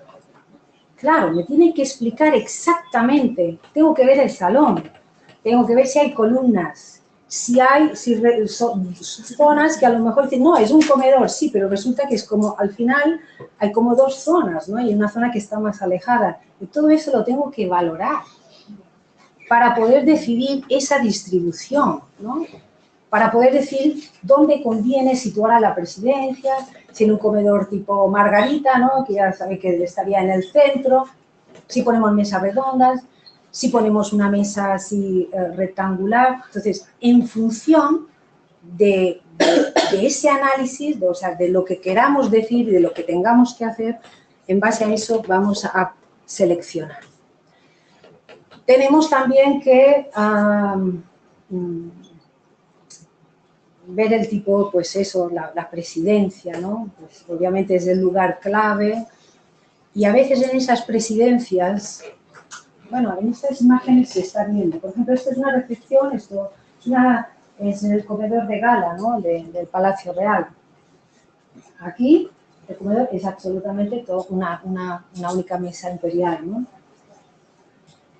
claro, me tienen que explicar exactamente, tengo que ver el salón, tengo que ver si hay columnas, si hay zonas que a lo mejor dicen, no, es un comedor, sí, pero resulta que es como, al final, hay como dos zonas, ¿no? Y una zona que está más alejada. Y todo eso lo tengo que valorar para poder decidir esa distribución, ¿no? Para poder decir dónde conviene situar a la presidencia, si en un comedor tipo Margarita, ¿no?, que ya sabéis que estaría en el centro, si ponemos mesas redondas, si ponemos una mesa así rectangular. Entonces, en función de ese análisis, o sea, de lo que queramos decir y de lo que tengamos que hacer, en base a eso vamos a seleccionar. Tenemos también que ver el tipo, pues eso, la presidencia, ¿no? Pues obviamente es el lugar clave, y a veces en esas presidencias, bueno, en estas imágenes se está viendo, por ejemplo, esto es una recepción, esto es el comedor de gala, ¿no?, del Palacio Real. Aquí el comedor es absolutamente una única mesa imperial, ¿no?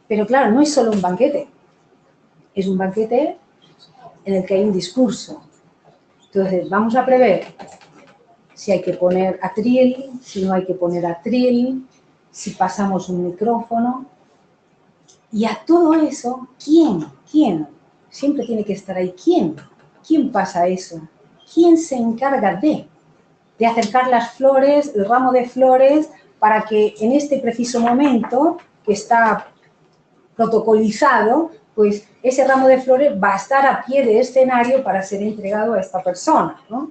Pero claro, no es solo un banquete, es un banquete en el que hay un discurso. Entonces, vamos a prever si hay que poner atril, si no hay que poner atril, si pasamos un micrófono. Y a todo eso, ¿quién? Siempre tiene que estar ahí. ¿Quién pasa eso? ¿Quién se encarga de acercar las flores, el ramo de flores, para que en este preciso momento, que está protocolizado, pues ese ramo de flores va a estar a pie de escenario para ser entregado a esta persona, ¿no?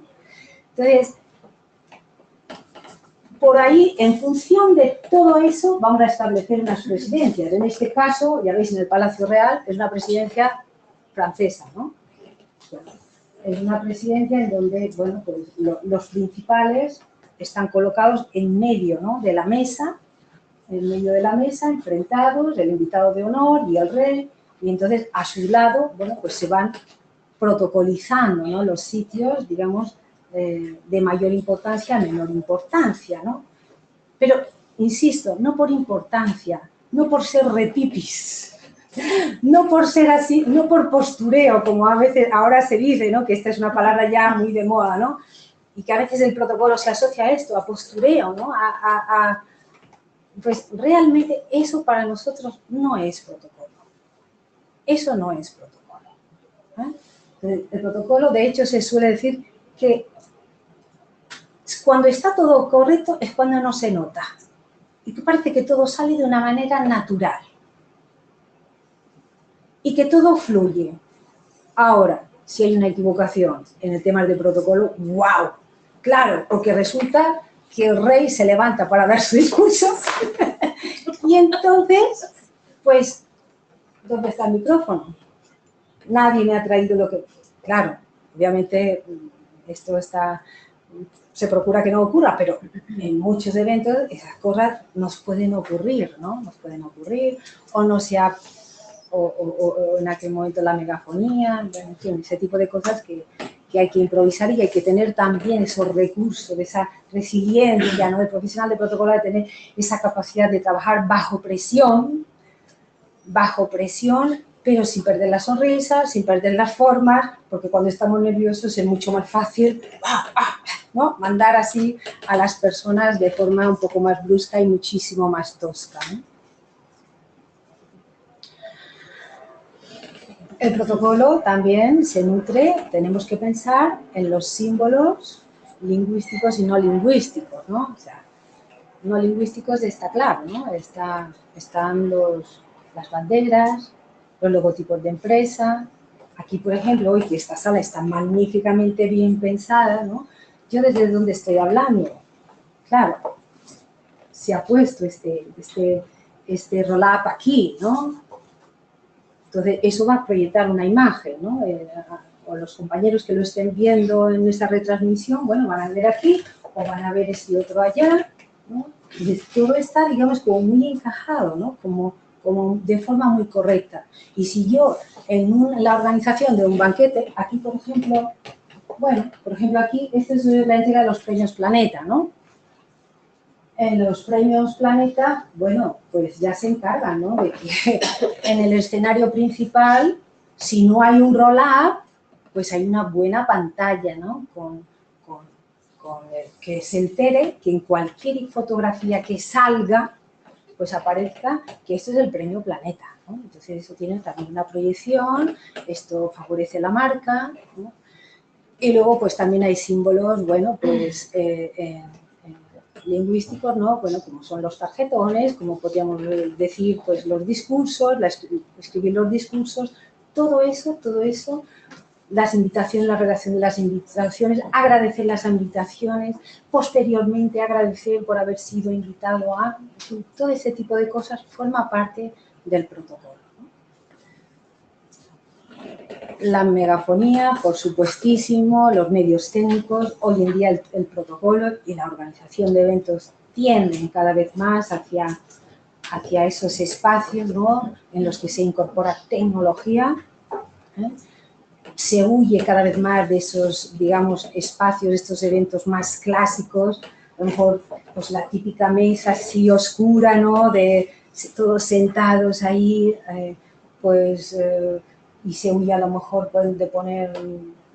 Entonces, por ahí, en función de todo eso, vamos a establecer unas presidencias. En este caso, ya veis, en el Palacio Real, es una presidencia francesa, ¿no? Es una presidencia en donde, bueno, pues los principales están colocados en medio, ¿no?, de la mesa, enfrentados, el invitado de honor y el rey, y entonces a su lado, bueno, pues se van protocolizando, ¿no?, los sitios, digamos, de mayor importancia a menor importancia, ¿no? Pero, insisto, no por importancia, no por ser repipis, no por ser así, no por postureo, como a veces ahora se dice, ¿no?, que esta es una palabra ya muy de moda, ¿no?, y que a veces el protocolo se asocia a esto, a postureo, ¿no?, pues realmente eso para nosotros no es protocolo. Eso no es protocolo. El protocolo, de hecho, se suele decir que cuando está todo correcto es cuando no se nota. Y que parece que todo sale de una manera natural. Y que todo fluye. Ahora, si hay una equivocación en el tema del protocolo, ¡wow! Claro, porque resulta que el rey se levanta para dar su discurso y entonces, pues, ¿dónde está el micrófono? Nadie me ha traído lo que... Claro, obviamente esto se procura que no ocurra, pero en muchos eventos esas cosas nos pueden ocurrir, ¿no? Nos pueden ocurrir, o no se ha... O en aquel momento la megafonía, en fin, ese tipo de cosas que hay que improvisar y hay que tener también esos recursos, esa resiliencia, ¿no? El profesional de protocolo de tener esa capacidad de trabajar bajo presión, pero sin perder la sonrisa, sin perder las formas, porque cuando estamos nerviosos es mucho más fácil, ¿no? Mandar así a las personas de forma un poco más brusca y muchísimo más tosca, ¿no? El protocolo también se nutre, tenemos que pensar en los símbolos lingüísticos y no lingüísticos, ¿no? O sea, no lingüísticos está claro, ¿no? Están las banderas, los logotipos de empresa. Aquí, por ejemplo, hoy que esta sala está magníficamente bien pensada, ¿no? Yo desde donde estoy hablando, claro, se ha puesto este roll-up aquí, ¿no? Entonces, eso va a proyectar una imagen, ¿no? O los compañeros que lo estén viendo en esta retransmisión, bueno, van a ver aquí o van a ver este otro allá, ¿no? Y todo está, digamos, como muy encajado, ¿no? Como de forma muy correcta. Y si yo, en la organización de un banquete, aquí, por ejemplo, bueno, por ejemplo, aquí, esta es la entrega de los premios Planeta, ¿no? En los premios Planeta, bueno, pues ya se encargan, ¿no? De que en el escenario principal, si no hay un roll-up, pues hay una buena pantalla, ¿no? Que se entere que en cualquier fotografía que salga, pues aparezca que esto es el premio Planeta, ¿no? Entonces eso tiene también una proyección, esto favorece la marca, ¿no? Y luego pues también hay símbolos, bueno, pues lingüísticos, ¿no? Bueno, como son los tarjetones, como podríamos decir, pues los discursos, escribir los discursos, todo eso, las invitaciones, la redacción de las invitaciones, agradecer las invitaciones, posteriormente agradecer por haber sido invitado a... Todo ese tipo de cosas forma parte del protocolo, ¿no? La megafonía, por supuestísimo, los medios técnicos, hoy en día el protocolo y la organización de eventos tienden cada vez más hacia esos espacios, ¿no? En los que se incorpora tecnología, ¿eh? Se huye cada vez más de esos, digamos, espacios, estos eventos más clásicos, a lo mejor pues la típica mesa así oscura, ¿no? De todos sentados ahí, y se huye a lo mejor de poner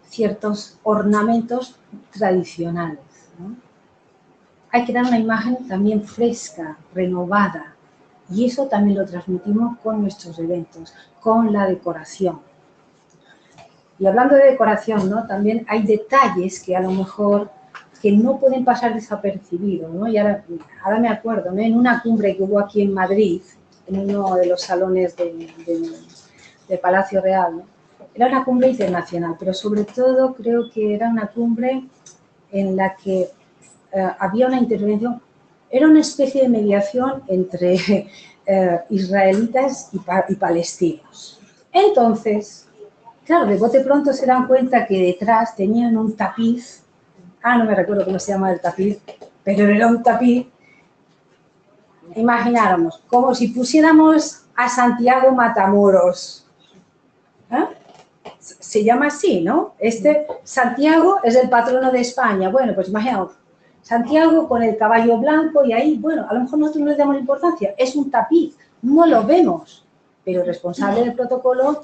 ciertos ornamentos tradicionales, ¿no? Hay que dar una imagen también fresca, renovada, y eso también lo transmitimos con nuestros eventos, con la decoración. Y hablando de decoración, ¿no? También hay detalles que a lo mejor que no pueden pasar desapercibidos, ¿no? Y ahora me acuerdo, ¿no? En una cumbre que hubo aquí en Madrid, en uno de los salones de Palacio Real, ¿no? Era una cumbre internacional, pero sobre todo creo que era una cumbre en la que había una intervención, era una especie de mediación entre israelitas y palestinos. Entonces, claro, de bote pronto se dan cuenta que detrás tenían un tapiz, no me recuerdo cómo se llama el tapiz, pero era un tapiz, imagináramos, como si pusiéramos a Santiago Matamoros. Se llama así, ¿no? Santiago es el patrono de España. Bueno, pues imaginaos, Santiago con el caballo blanco y ahí, bueno, a lo mejor nosotros no le damos importancia, es un tapiz, no lo vemos, pero el responsable del protocolo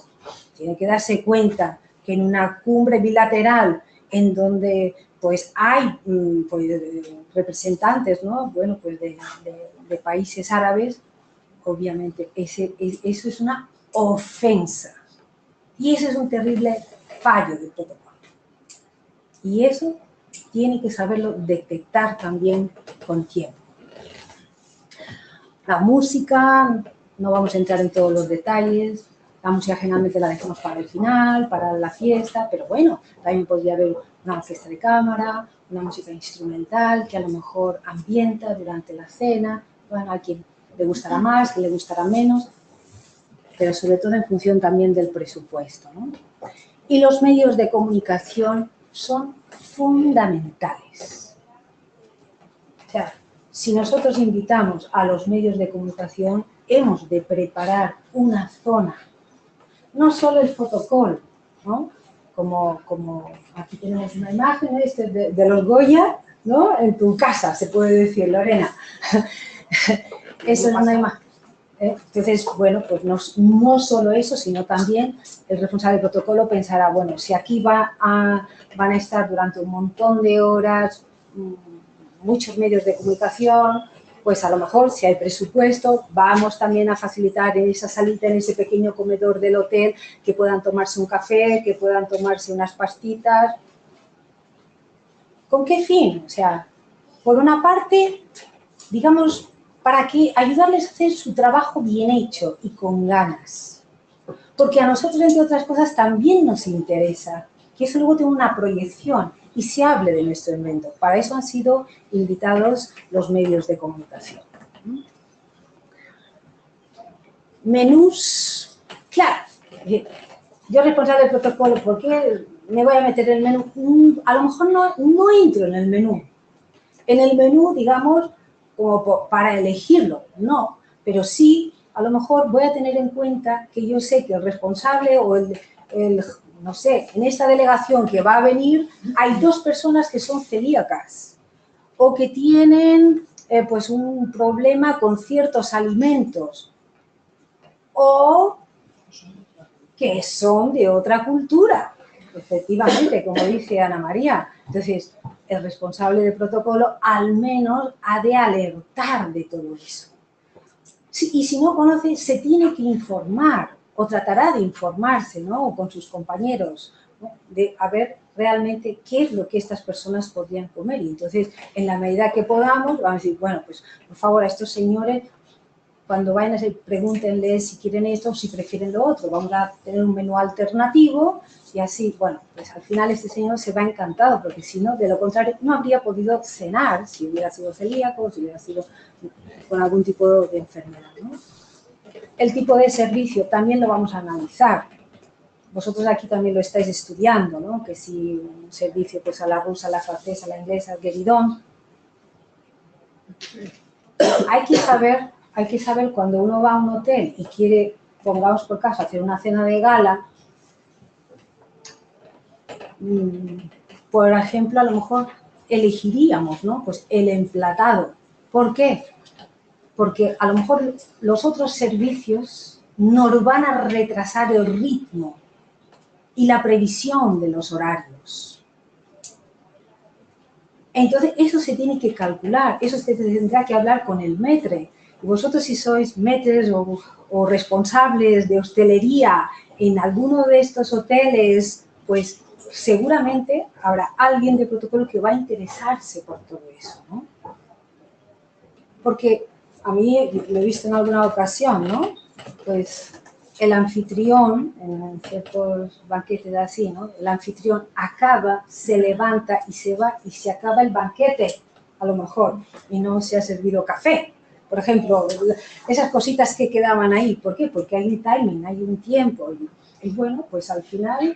tiene que darse cuenta que en una cumbre bilateral en donde pues hay representantes, ¿no? Bueno, pues de países árabes, obviamente eso es una ofensa. Y ese es un terrible fallo del protocolo. Y eso tiene que saberlo detectar también con tiempo. La música, no vamos a entrar en todos los detalles, la música generalmente la dejamos para el final, para la fiesta, pero bueno, también podría haber una orquesta de cámara, una música instrumental que a lo mejor ambienta durante la cena, bueno, a quien le gustará más, que le gustará menos. pero sobre todo en función también del presupuesto, ¿no? Y los medios de comunicación son fundamentales. O sea, si nosotros invitamos a los medios de comunicación, hemos de preparar una zona, no solo el protocolo, ¿no? Como aquí tenemos una imagen de los Goya, ¿no? En tu casa, se puede decir, Lorena. Eso es una imagen. Entonces, bueno, pues no solo eso, sino también el responsable del protocolo pensará, bueno, si aquí van a estar durante un montón de horas muchos medios de comunicación, pues a lo mejor si hay presupuesto, vamos también a facilitar en esa salita, en ese pequeño comedor del hotel, que puedan tomarse un café, que puedan tomarse unas pastitas. ¿Con qué fin? O sea, por una parte, digamos, para que ayudarles a hacer su trabajo bien hecho y con ganas. Porque a nosotros, entre otras cosas, también nos interesa que eso luego tenga una proyección y se hable de nuestro invento. Para eso han sido invitados los medios de comunicación. Menús, claro, yo responsable del protocolo, ¿por qué me voy a meter en el menú? A lo mejor no entro en el menú. En el menú, digamos, como para elegirlo, no, pero sí, a lo mejor voy a tener en cuenta que yo sé que el responsable o no sé, en esta delegación que va a venir hay 2 personas que son celíacas o que tienen pues un problema con ciertos alimentos o que son de otra cultura, efectivamente, como dice Ana María. Entonces, el responsable de protocolo al menos ha de alertar de todo eso. Y si no conoce, se tiene que informar o tratará de informarse, ¿no? Con sus compañeros, ¿no? De a ver realmente qué es lo que estas personas podrían comer. Y entonces, en la medida que podamos, vamos a decir, bueno, pues por favor a estos señores, cuando vayan a hacer, pregúntenles si quieren esto o si prefieren lo otro. Vamos a tener un menú alternativo y así, bueno, pues al final este señor se va encantado, porque si no, de lo contrario, no habría podido cenar si hubiera sido celíaco, si hubiera sido con algún tipo de enfermedad, ¿no? El tipo de servicio también lo vamos a analizar. Vosotros aquí también lo estáis estudiando, ¿no? Que si un servicio pues a la rusa, a la francesa, a la inglesa, al guéridon. Hay que saber cuando uno va a un hotel y quiere, pongamos por caso, hacer una cena de gala, por ejemplo, a lo mejor elegiríamos, ¿no? Pues el emplatado. ¿Por qué? Porque a lo mejor los otros servicios nos van a retrasar el ritmo y la previsión de los horarios. Entonces, eso se tiene que calcular, eso se tendrá que hablar con el maître. Y vosotros, si sois maîtres o responsables de hostelería en alguno de estos hoteles, pues seguramente habrá alguien de protocolo que va a interesarse por todo eso, ¿no? Porque a mí lo he visto en alguna ocasión, ¿no? Pues el anfitrión, en ciertos banquetes así, ¿no? El anfitrión acaba, se levanta y se va y se acaba el banquete, a lo mejor, y no se ha servido café. Por ejemplo, esas cositas que quedaban ahí. ¿Por qué? Porque hay un timing, hay un tiempo. Y bueno, pues al final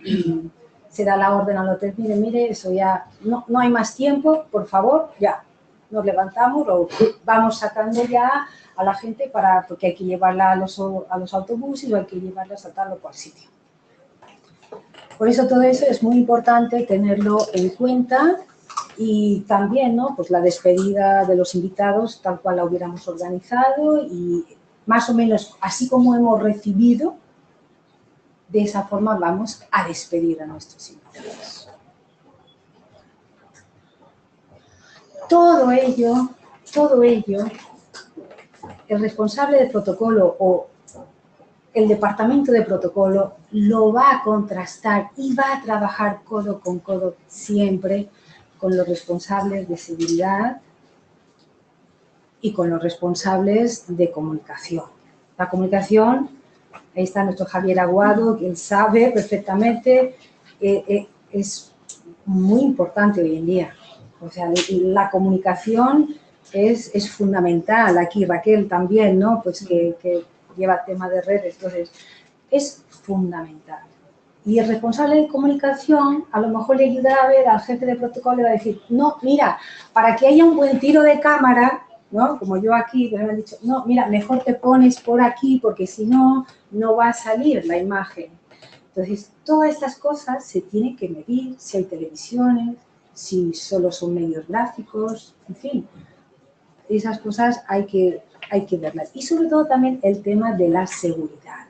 se da la orden al hotel, mire, eso ya, no hay más tiempo, por favor, ya. Nos levantamos o vamos sacando ya a la gente porque hay que llevarla a los autobuses o hay que llevarlas a tal o cual sitio. Por eso todo eso es muy importante tenerlo en cuenta y también, ¿no? Pues la despedida de los invitados tal cual la hubiéramos organizado y más o menos así como hemos recibido, de esa forma vamos a despedir a nuestros invitados. Todo ello, el responsable de protocolo o el departamento de protocolo lo va a contrastar y va a trabajar codo con codo siempre con los responsables de seguridad y con los responsables de comunicación. La comunicación, ahí está nuestro Javier Aguado, que él sabe perfectamente, es muy importante hoy en día. O sea, la comunicación es fundamental. Aquí Raquel también, ¿no? Pues que lleva tema de redes. Entonces, es fundamental. Y el responsable de comunicación a lo mejor le ayudará a ver al jefe de protocolo y va a decir, no, mira, para que haya un buen tiro de cámara, ¿no? Como yo aquí, me han dicho, no, mira, mejor te pones por aquí porque si no, no va a salir la imagen. Entonces, todas estas cosas se tienen que medir, si hay televisiones, si solo son medios gráficos, en fin. Esas cosas hay que verlas. Y sobre todo también el tema de la seguridad.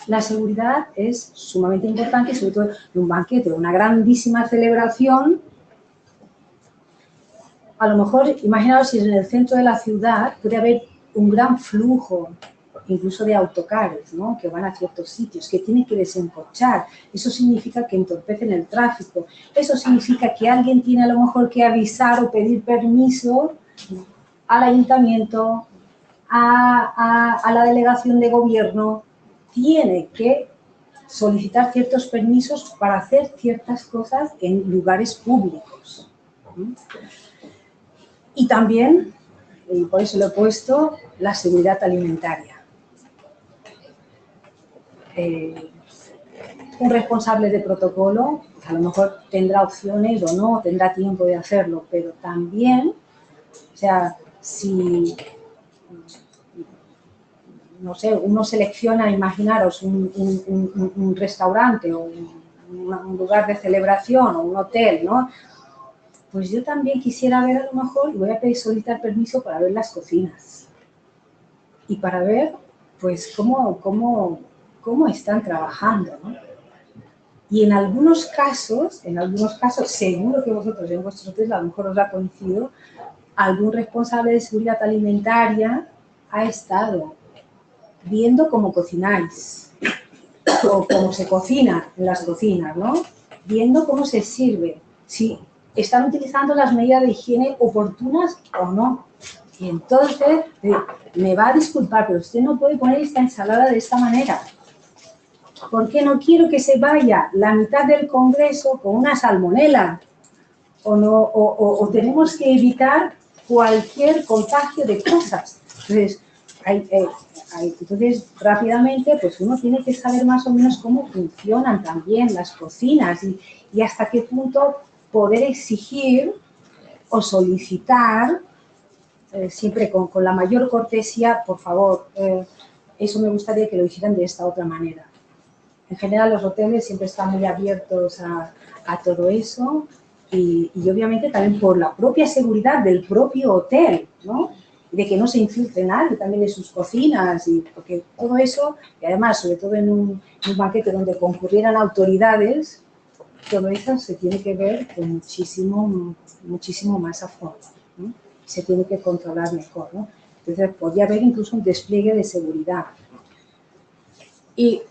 La seguridad es sumamente importante, sobre todo en un banquete, una grandísima celebración. A lo mejor, imaginaos si en el centro de la ciudad puede haber un gran flujo, incluso de autocares, ¿no? Que van a ciertos sitios, que tienen que desencochar. Eso significa que entorpecen el tráfico. Eso significa que alguien tiene a lo mejor que avisar o pedir permiso al ayuntamiento, a la delegación de gobierno. Tiene que solicitar ciertos permisos para hacer ciertas cosas en lugares públicos. Y también, y por eso lo he puesto, la seguridad alimentaria. Un responsable de protocolo a lo mejor tendrá opciones o no, tendrá tiempo de hacerlo, pero también, o sea, si, no sé, uno selecciona, imaginaros, un restaurante o un lugar de celebración o un hotel, ¿no? Pues yo también quisiera ver a lo mejor, y voy a solicitar permiso para ver las cocinas y para ver, pues, cómo están trabajando, ¿no? Y en algunos casos, seguro que vosotros en vuestros hoteles a lo mejor os ha coincidido, algún responsable de seguridad alimentaria ha estado viendo cómo cocináis o cómo se cocina en las cocinas, ¿no? Viendo cómo se sirve, si están utilizando las medidas de higiene oportunas o no. Y entonces, me va a disculpar, pero usted no puede poner esta ensalada de esta manera. ¿Por qué no quiero que se vaya la mitad del Congreso con una salmonela? O tenemos que evitar cualquier contagio de cosas. Entonces, entonces, rápidamente, pues uno tiene que saber más o menos cómo funcionan también las cocinas y hasta qué punto poder exigir o solicitar, siempre con la mayor cortesía, por favor, eso me gustaría que lo hicieran de esta otra manera. En general, los hoteles siempre están muy abiertos a todo eso y obviamente también por la propia seguridad del propio hotel, ¿no? De que no se infiltre nadie también en sus cocinas, porque todo eso, y además, sobre todo en un banquete donde concurrieran autoridades, todo eso se tiene que ver con muchísimo más a fondo, ¿no? Se tiene que controlar mejor, ¿no? Entonces, podría haber incluso un despliegue de seguridad. Y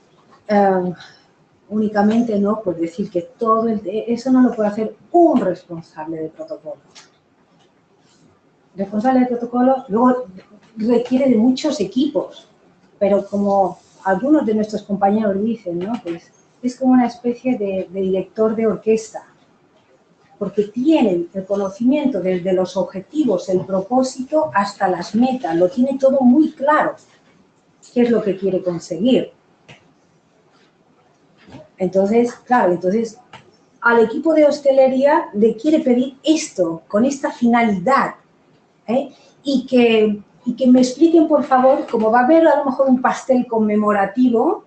únicamente, ¿no? Pues decir que todo eso no lo puede hacer un responsable de protocolo. El responsable de protocolo luego requiere de muchos equipos, pero como algunos de nuestros compañeros dicen, ¿no? Pues es como una especie de director de orquesta, porque tienen el conocimiento desde los objetivos, el propósito, hasta las metas, lo tiene todo muy claro, qué es lo que quiere conseguir. Entonces, claro, al equipo de hostelería le quiere pedir esto, con esta finalidad, y que me expliquen, por favor, cómo va a haber a lo mejor un pastel conmemorativo,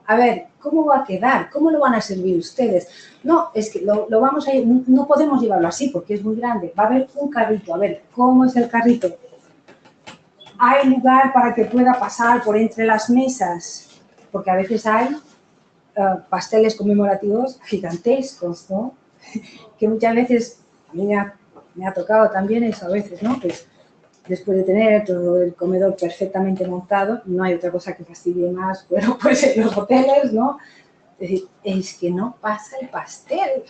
a ver, ¿cómo va a quedar? ¿Cómo lo van a servir ustedes? No, es que lo vamos a no podemos llevarlo así porque es muy grande. Va a haber un carrito, a ver, ¿cómo es el carrito? ¿Hay lugar para que pueda pasar por entre las mesas? Porque a veces hay pasteles conmemorativos gigantescos, ¿no? Que muchas veces, a mí me ha tocado también eso a veces, ¿no? Pues después de tener todo el comedor perfectamente montado, no hay otra cosa que fastidie más, bueno, pues en los hoteles, ¿no? Es decir, es que no pasa el pastel.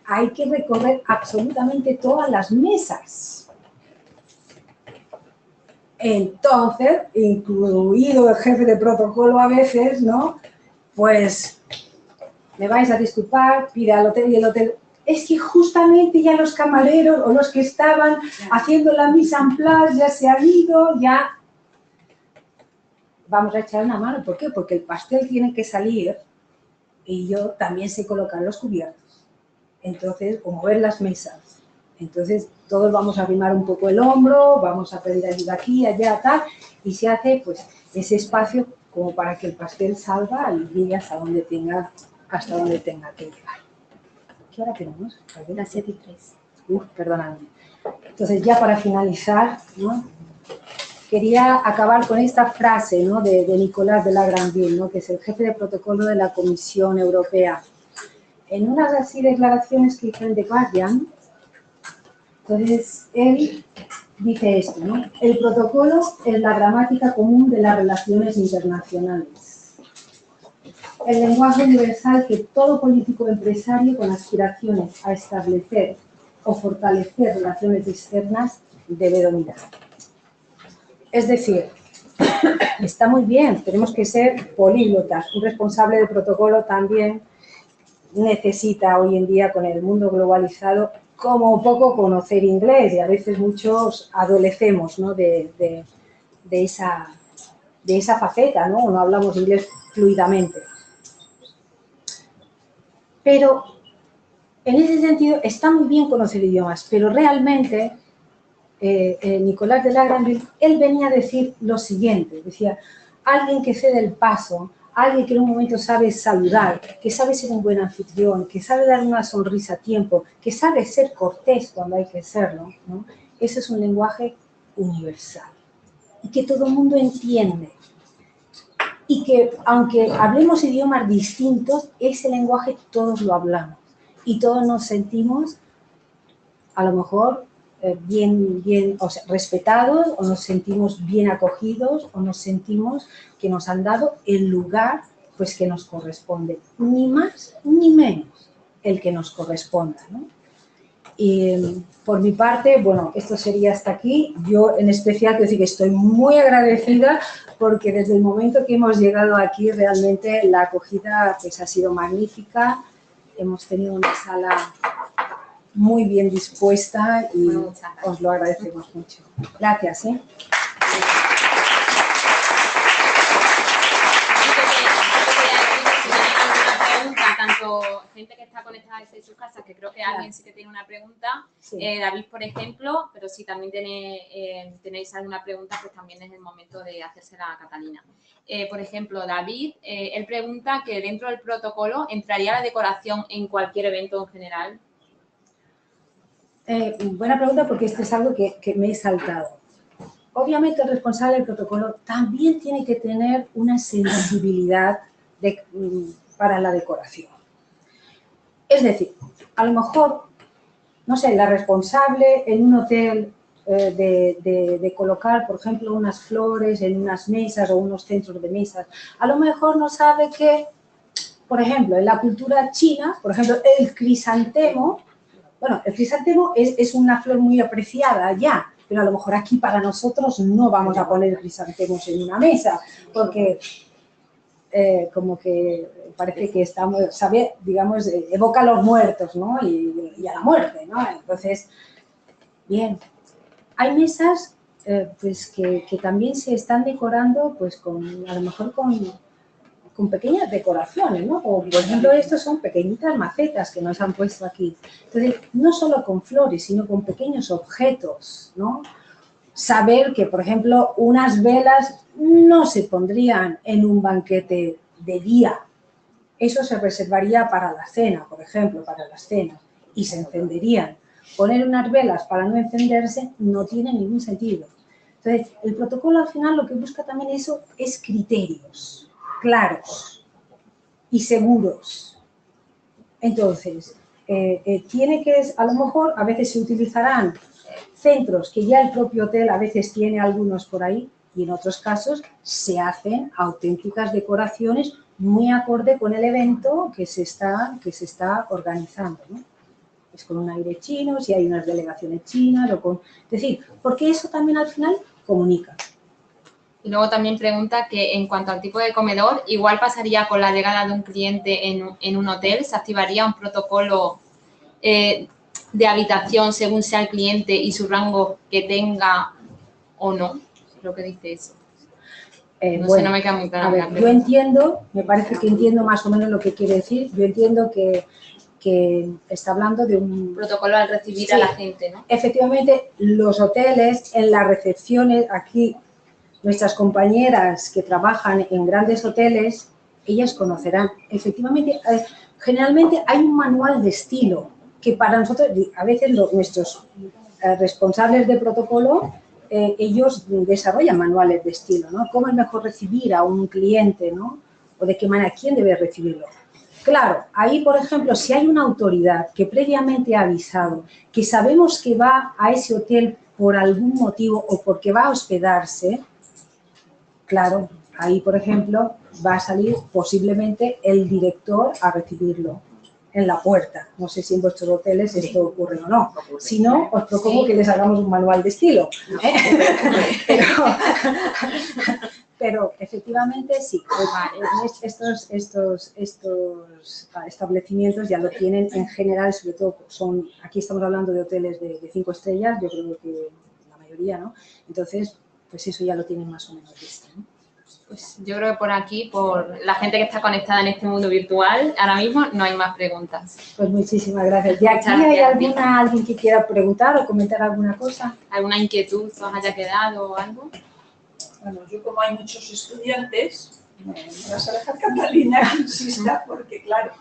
Hay que recorrer absolutamente todas las mesas. Entonces, incluido el jefe de protocolo a veces, ¿no? Pues me vais a disculpar, pide al hotel y el hotel... Es que justamente ya los camareros o los que estaban haciendo la mise en place ya se han ido, ya... vamos a echar una mano. ¿Por qué? Porque el pastel tiene que salir y yo también sé colocar los cubiertos. Entonces, o mover las mesas. Entonces, todos vamos a arrimar un poco el hombro, vamos a pedir ayuda aquí, allá, tal, y se hace, pues, ese espacio como para que el pastel salga y llegue hasta donde tenga que llegar. ¿Qué hora tenemos? Las 7:03. Perdóname. Entonces, ya para finalizar, ¿no?, quería acabar con esta frase, ¿no?, de Nicolás de la Granville, ¿no?, que es el jefe de protocolo de la Comisión Europea. En unas así declaraciones que hizo en The Guardian, entonces él dice esto, ¿no? El protocolo es la gramática común de las relaciones internacionales. El lenguaje universal que todo político empresario con aspiraciones a establecer o fortalecer relaciones externas debe dominar. Es decir, está muy bien, tenemos que ser políglotas. Un responsable de protocolo también necesita hoy en día, con el mundo globalizado, como poco conocer inglés, y a veces muchos adolecemos, ¿no?, de esa faceta, ¿no? No hablamos inglés fluidamente. Pero en ese sentido está muy bien conocer idiomas, pero realmente Nicolás de la Granville, él venía a decir lo siguiente, decía, alguien que cede el paso, alguien que en un momento sabe saludar, que sabe ser un buen anfitrión, que sabe dar una sonrisa a tiempo, que sabe ser cortés cuando hay que serlo, ¿no? Ese es un lenguaje universal y que todo el mundo entiende. Y que aunque hablemos idiomas distintos, ese lenguaje todos lo hablamos y todos nos sentimos a lo mejor bien, o sea, respetados, o nos sentimos bien acogidos, o nos sentimos que nos han dado el lugar, pues, que nos corresponde, ni más ni menos el que nos corresponda, ¿no? Y por mi parte, bueno, esto sería hasta aquí. Yo en especial quiero decir que estoy muy agradecida porque desde el momento que hemos llegado aquí realmente la acogida, pues, ha sido magnífica. Hemos tenido una sala muy bien dispuesta y os lo agradecemos mucho. Gracias, ¿eh? Tanto gente que está conectada desde sus casas, que creo que alguien sí que tiene una pregunta, sí. David, por ejemplo, pero si también tenéis alguna pregunta, pues también es el momento de hacérsela a Catalina. Por ejemplo, David, él pregunta que dentro del protocolo, ¿entraría la decoración en cualquier evento en general? Buena pregunta, porque esto es algo que me he saltado. Obviamente el responsable del protocolo también tiene que tener una sensibilidad para la decoración. Es decir, a lo mejor, no sé, la responsable en un hotel de colocar, por ejemplo, unas flores en unas mesas o unos centros de mesas, a lo mejor no sabe que, por ejemplo, en la cultura china, por ejemplo, el crisantemo, bueno, el crisantemo es una flor muy apreciada allá, pero a lo mejor aquí para nosotros no vamos a poner crisantemos en una mesa, porque como que parece que estamos, ¿sabe? Digamos, evoca a los muertos, ¿no? Y a la muerte, ¿no? Entonces, bien, hay mesas pues que también se están decorando, pues a lo mejor con pequeñas decoraciones, ¿no? O, por ejemplo, estos son pequeñitas macetas que nos han puesto aquí. Entonces, no solo con flores, sino con pequeños objetos, ¿no? Saber que, por ejemplo, unas velas no se pondrían en un banquete de día. Eso se reservaría para la cena, por ejemplo, para las cenas, y se encenderían. Poner unas velas para no encenderse no tiene ningún sentido. Entonces, el protocolo al final lo que busca también eso es criterios claros y seguros. Entonces, tiene que, a lo mejor, a veces se utilizarán centros que ya el propio hotel a veces tiene algunos por ahí, y en otros casos se hacen auténticas decoraciones muy acorde con el evento que se está organizando, ¿no? Es con un aire chino, si hay unas delegaciones chinas, es decir, porque eso también al final comunica. Y luego también pregunta que en cuanto al tipo de comedor, igual pasaría con la llegada de un cliente en un hotel, ¿se activaría un protocolo de habitación según sea el cliente y su rango que tenga o no? Creo que dice eso. No sé, bueno, no me queda muy claro. a ver, yo entiendo, me parece que entiendo más o menos lo que quiere decir. Yo entiendo que está hablando de un protocolo al recibir sí, a la gente, ¿no? Efectivamente, los hoteles, en las recepciones, aquí nuestras compañeras que trabajan en grandes hoteles, ellas conocerán. Efectivamente, generalmente hay un manual de estilo que para nosotros, a veces nuestros responsables de protocolo, ellos desarrollan manuales de estilo, ¿no? ¿Cómo es mejor recibir a un cliente, ¿no? O de qué manera, quién debe recibirlo. Claro, ahí, por ejemplo, si hay una autoridad que previamente ha avisado que sabemos que va a ese hotel por algún motivo o porque va a hospedarse, claro, ahí, por ejemplo, va a salir posiblemente el director a recibirlo en la puerta. No sé si en vuestros hoteles esto ocurre o no. Si no, os propongo que les hagamos un manual de estilo. Pero efectivamente sí, estos establecimientos ya lo tienen en general, sobre todo aquí estamos hablando de hoteles de 5 estrellas, yo creo que la mayoría, ¿no? Entonces, pues eso ya lo tienen más o menos visto, ¿no? Pues yo creo que por aquí, por la gente que está conectada en este mundo virtual, ahora mismo no hay más preguntas. Pues muchísimas gracias. ¿Y aquí hay alguien que quiera preguntar o comentar alguna cosa? ¿Alguna inquietud os haya quedado o algo? Bueno, yo como hay muchos estudiantes, me vas a dejar, Catalina, que insista, porque claro,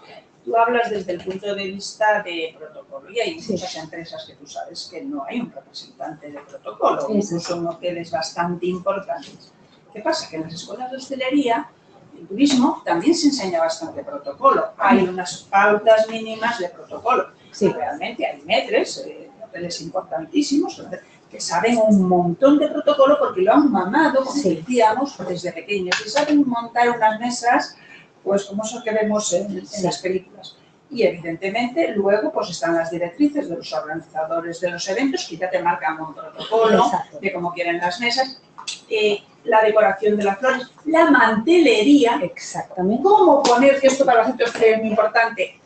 tú hablas desde el punto de vista de protocolo y hay muchas empresas que tú sabes que no hay un representante de protocolo, incluso en hoteles bastante importantes. ¿Qué pasa? Que en las escuelas de hostelería, en turismo, también se enseña bastante protocolo. Hay unas pautas mínimas de protocolo. Sí. Realmente hay metres, hoteles importantísimos, que saben un montón de protocolo porque lo han mamado, como decíamos, desde pequeños. Y saben montar unas mesas, pues como eso que vemos en las películas. Y evidentemente luego pues están las directrices de los organizadores de los eventos que ya te marcan un protocolo de cómo quieren las mesas. La decoración de las flores, la mantelería, exactamente, cómo poner, que esto para la gente es muy importante,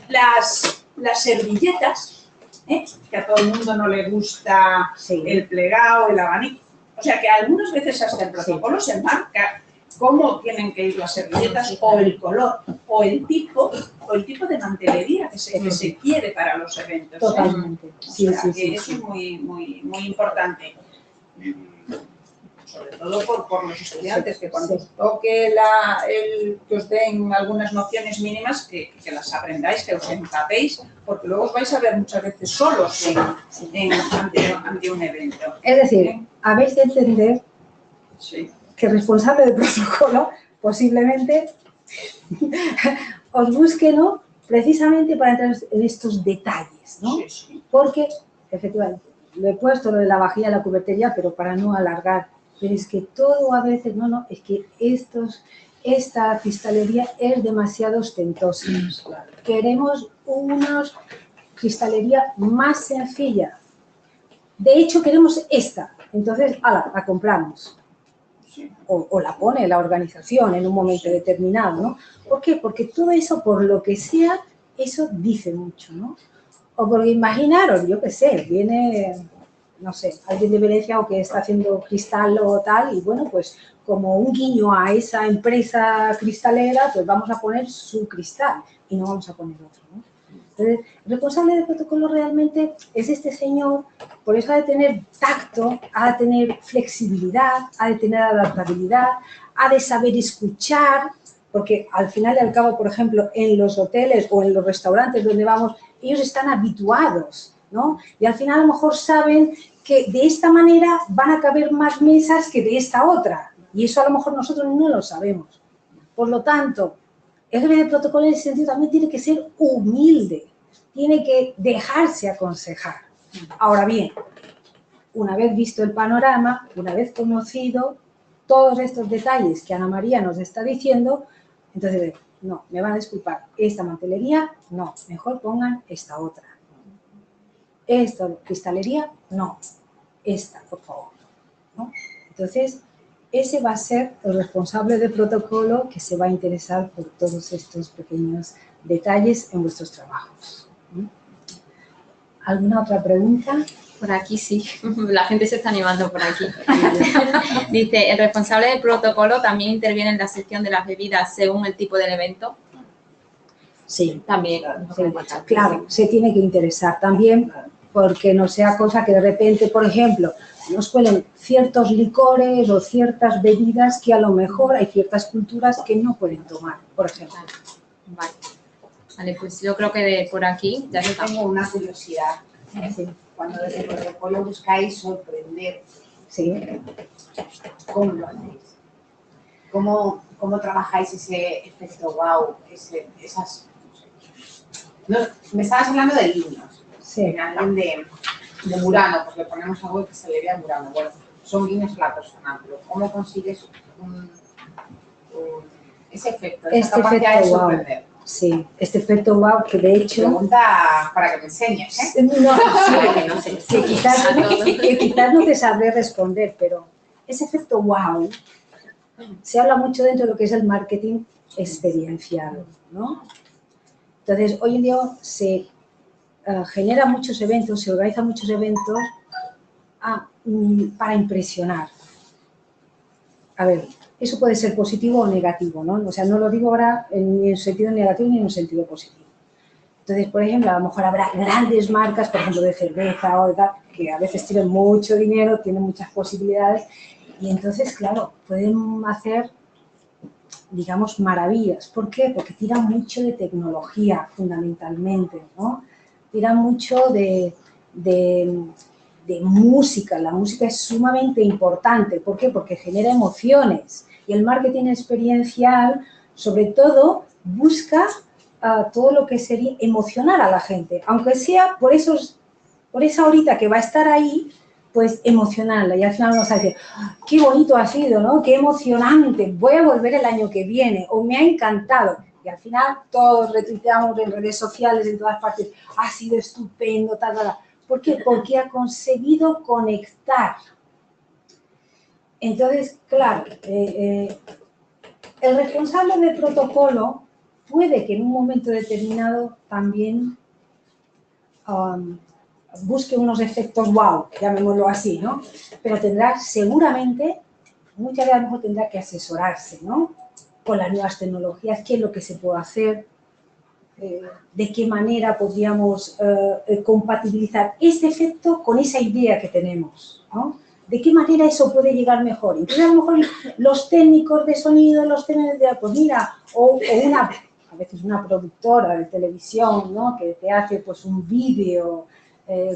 las servilletas, que a todo el mundo no le gusta el plegado, el abanico, o sea que algunas veces hasta el protocolo se marca cómo tienen que ir las servilletas o el color o el tipo de mantelería que se quiere para los eventos. Totalmente. Sí, eso es muy importante. Sobre todo por los estudiantes, que cuando os toque que os den algunas nociones mínimas, que las aprendáis, que os empapéis, porque luego os vais a ver muchas veces solos ante un evento. Es decir, habéis de entender que el responsable de protocolo posiblemente os busque, ¿no?, precisamente para entrar en estos detalles, ¿no? Porque, efectivamente, lo he puesto lo de la vajilla y la cubertería, pero para no alargar. Pero es que todo a veces, es que esta cristalería es demasiado ostentosa. Queremos una cristalería más sencilla. De hecho, queremos esta. Entonces, la compramos. O la pone la organización en un momento determinado, ¿no? ¿Por qué? Porque todo eso, por lo que sea, eso dice mucho, ¿no? O porque imaginaros, yo qué sé, viene, no sé, alguien de Venecia o que está haciendo cristal o tal, y bueno, pues como un guiño a esa empresa cristalera, pues vamos a poner su cristal y no vamos a poner otro, ¿no? Entonces, el responsable de protocolo realmente es este señor, por eso ha de tener tacto, ha de tener flexibilidad, ha de tener adaptabilidad, ha de saber escuchar, porque al final y al cabo, por ejemplo, en los hoteles o en los restaurantes donde vamos, ellos están habituados, ¿no? Y al final a lo mejor saben que de esta manera van a caber más mesas que de esta otra. Y eso a lo mejor nosotros no lo sabemos. Por lo tanto, el jefe de protocolo en ese sentido también tiene que ser humilde, tiene que dejarse aconsejar. Ahora bien, una vez visto el panorama, una vez conocido todos estos detalles que Ana María nos está diciendo, entonces, no, me van a disculpar, esta mantelería, no, mejor pongan esta otra. Esta cristalería, no, esta, por favor, ¿no? Entonces, ese va a ser el responsable de protocolo que se va a interesar por todos estos pequeños detalles en vuestros trabajos. ¿Alguna otra pregunta? Por aquí sí, la gente se está animando por aquí. Dice, el responsable del protocolo también interviene en la sección de las bebidas según el tipo del evento. Sí, También. sí, claro, se tiene que interesar también porque no sea cosa que de repente, por ejemplo, nos cuelen ciertos licores o ciertas bebidas que a lo mejor hay ciertas culturas que no pueden tomar, por ejemplo. Vale, vale, pues yo creo que por aquí ya Yo está. tengo una curiosidad. Sí, Cuando desde el protocolo buscáis sorprender, sí. ¿cómo lo hacéis? ¿Cómo trabajáis ese efecto wow? Esas, no, me estabas hablando de guiños. Sí. En alguien de Murano, pues le ponemos algo que se le vea a Murano. Bueno, son guiños a la persona, pero ¿cómo consigues ese efecto, esa Este capacidad efecto de wow. sorprender? Sí, este efecto wow que de hecho... Pregunta para que me enseñes, ¿eh? No, Para que no se que quizás no te sabré responder, pero ese efecto wow se habla mucho dentro de lo que es el marketing experiencial, ¿no? Entonces, hoy en día se genera muchos eventos, se organizan muchos eventos para impresionar. A ver, eso puede ser positivo o negativo, ¿no? O sea, no lo digo ahora ni en sentido negativo ni en un sentido positivo. Entonces, por ejemplo, a lo mejor habrá grandes marcas, por ejemplo, de cerveza o de tal, que a veces tienen mucho dinero, tienen muchas posibilidades, y entonces, claro, pueden hacer, digamos, maravillas. ¿Por qué? Porque tiran mucho de tecnología, fundamentalmente, ¿no? Tiran mucho de música. La música es sumamente importante. ¿Por qué? Porque genera emociones. Y el marketing experiencial, sobre todo, busca todo lo que sería emocionar a la gente, aunque sea por esa horita que va a estar ahí, pues emocionarla, y al final vamos a decir, qué bonito ha sido, ¿no? Qué emocionante, voy a volver el año que viene, o me ha encantado, y al final todos retuiteamos en redes sociales, en todas partes, ha sido estupendo, tal, tal, tal. ¿Por qué? Porque ha conseguido conectar. Entonces, claro, el responsable del protocolo puede que en un momento determinado también busque unos efectos wow, llamémoslo así, ¿no? Pero tendrá seguramente, muchas veces a lo mejor tendrá que asesorarse, ¿no? Con las nuevas tecnologías, qué es lo que se puede hacer, de qué manera podríamos compatibilizar ese efecto con esa idea que tenemos, ¿no? De qué manera eso puede llegar mejor. Entonces, a lo mejor los técnicos de sonido, los técnicos de, pues mira, o a veces una productora de televisión, ¿no? Que te hace pues un vídeo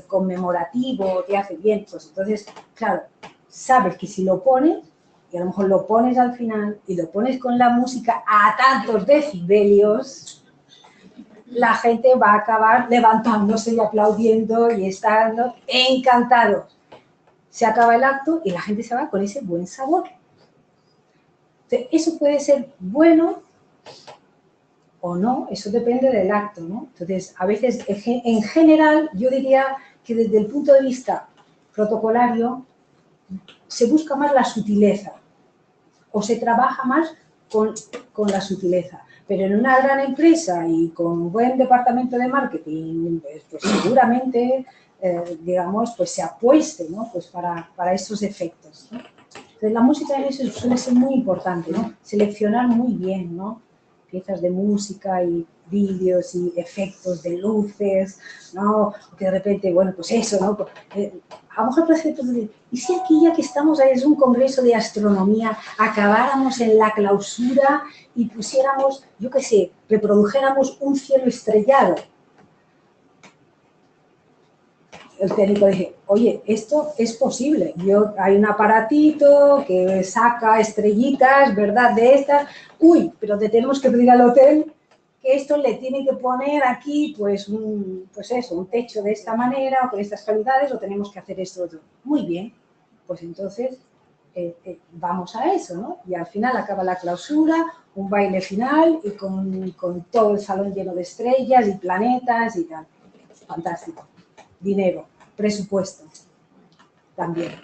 conmemorativo, te hace bien, pues entonces, claro, sabes que si lo pones, y a lo mejor lo pones al final, y lo pones con la música a tantos decibelios, la gente va a acabar levantándose y aplaudiendo y estando encantados. Se acaba el acto y la gente se va con ese buen sabor. Entonces, eso puede ser bueno o no, eso depende del acto, ¿no? Entonces, a veces, en general, yo diría que desde el punto de vista protocolario, se busca más la sutileza o se trabaja más con la sutileza. Pero en una gran empresa y con un buen departamento de marketing, pues seguramente, digamos, pues se apueste, ¿no? Pues para esos efectos, ¿no? Entonces, la música en eso suele ser muy importante, ¿no? Seleccionar muy bien, ¿no? Piezas de música y vídeos y efectos de luces, ¿no? Que de repente, bueno, pues eso, ¿no? A lo mejor parece, ¿y si aquí ya que estamos ahí es un congreso de astronomía, acabáramos en la clausura y pusiéramos, yo qué sé, reprodujéramos un cielo estrellado? El técnico dice, oye, esto es posible. Hay un aparatito que saca estrellitas, ¿verdad? De estas. Uy, pero te tenemos que pedir al hotel que esto le tiene que poner aquí, pues un techo de esta manera o con estas calidades, o tenemos que hacer esto otro. Muy bien, pues entonces vamos a eso, ¿no? Y al final acaba la clausura, un baile final y con todo el salón lleno de estrellas y planetas y tal. Fantástico. Dinero, presupuesto, también.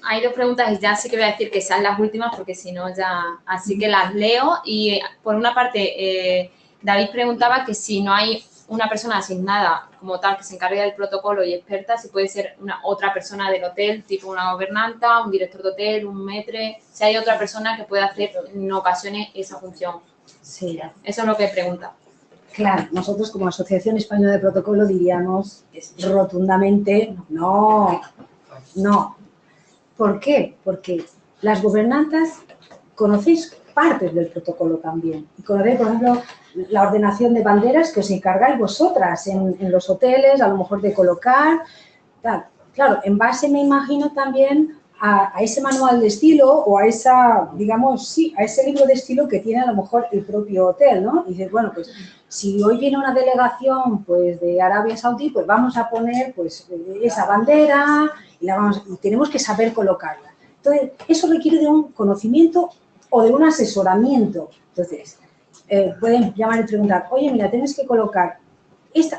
Hay dos preguntas y ya sí que voy a decir que sean las últimas porque si no ya... Así que las leo y por una parte David preguntaba que si no hay una persona asignada como tal que se encargue del protocolo y experta, si puede ser otra persona del hotel, tipo una gobernanta, un director de hotel, un maître, si hay otra persona que pueda hacer en ocasiones esa función. Sí. Eso es lo que pregunta. Claro, nosotros como Asociación Española de Protocolo diríamos rotundamente no. ¿Por qué? Porque las gobernantas conocéis partes del protocolo también. Y conocéis, por ejemplo, la ordenación de banderas que os encargáis vosotras en los hoteles, a lo mejor de colocar, tal. Claro, en base, me imagino, también a ese manual de estilo o a esa, digamos, sí, a ese libro de estilo que tiene a lo mejor el propio hotel, ¿no? Y dices, bueno, pues si hoy viene una delegación pues de Arabia Saudí, pues vamos a poner pues esa bandera y tenemos que saber colocarla. Entonces, eso requiere de un conocimiento o de un asesoramiento. Entonces, pueden llamar y preguntar, oye, mira, tienes que colocar,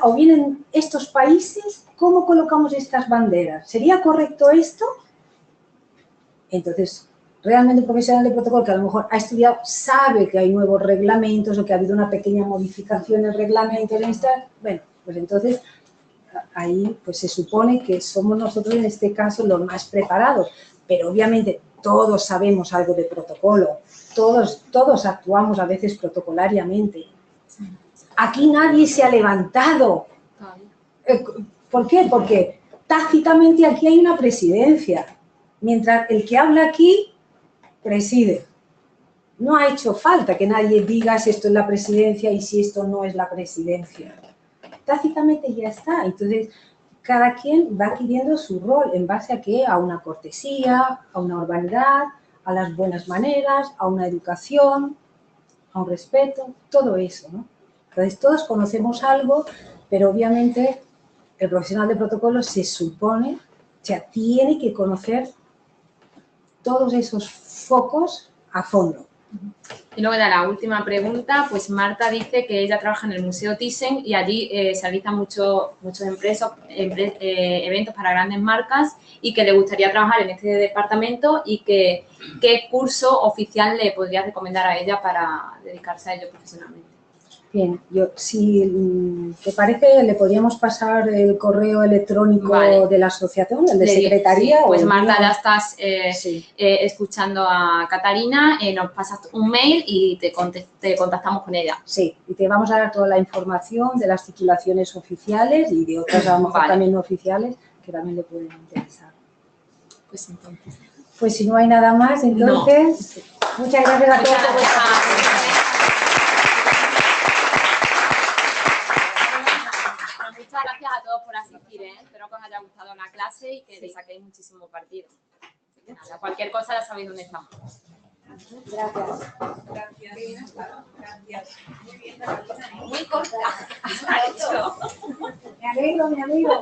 o vienen estos países, ¿cómo colocamos estas banderas? ¿Sería correcto esto? Entonces, realmente un profesional de protocolo que a lo mejor ha estudiado, sabe que hay nuevos reglamentos o que ha habido una pequeña modificación en el reglamento, bueno, pues entonces ahí pues se supone que somos nosotros en este caso los más preparados, pero obviamente todos sabemos algo de protocolo, todos actuamos a veces protocolariamente. Aquí nadie se ha levantado. ¿Por qué? Porque tácitamente aquí hay una presidencia, mientras el que habla aquí preside. No ha hecho falta que nadie diga si esto es la presidencia y si esto no es la presidencia. Tácitamente ya está. Entonces, cada quien va adquiriendo su rol en base a qué, a una cortesía, a una urbanidad, a las buenas maneras, a una educación, a un respeto, todo eso, ¿no? Entonces, todos conocemos algo, pero obviamente el profesional de protocolo se supone, o sea, tiene que conocer todos esos focos a fondo. Y luego de la última pregunta, pues Marta dice que ella trabaja en el Museo Thyssen y allí se realizan muchos eventos para grandes marcas y que le gustaría trabajar en este departamento y que qué curso oficial le podría recomendar a ella para dedicarse a ello profesionalmente. Bien, si te parece, le podríamos pasar el correo electrónico de la asociación, el de secretaría. Sí, pues o Marta, ya estás escuchando a Catalina, nos pasas un mail y te contactamos con ella. Sí, y te vamos a dar toda la información de las titulaciones oficiales y de otras a lo mejor también no oficiales que también le pueden interesar. Pues entonces. Pues si no hay nada más, entonces, muchas gracias a todos por vuestra participación. Muchas gracias a todos por asistir, espero que os haya gustado la clase y que le saquéis muchísimo partido. Nada, cualquier cosa ya sabéis dónde estamos. Gracias. Gracias. Muy bien, Muy corta. Me alegro.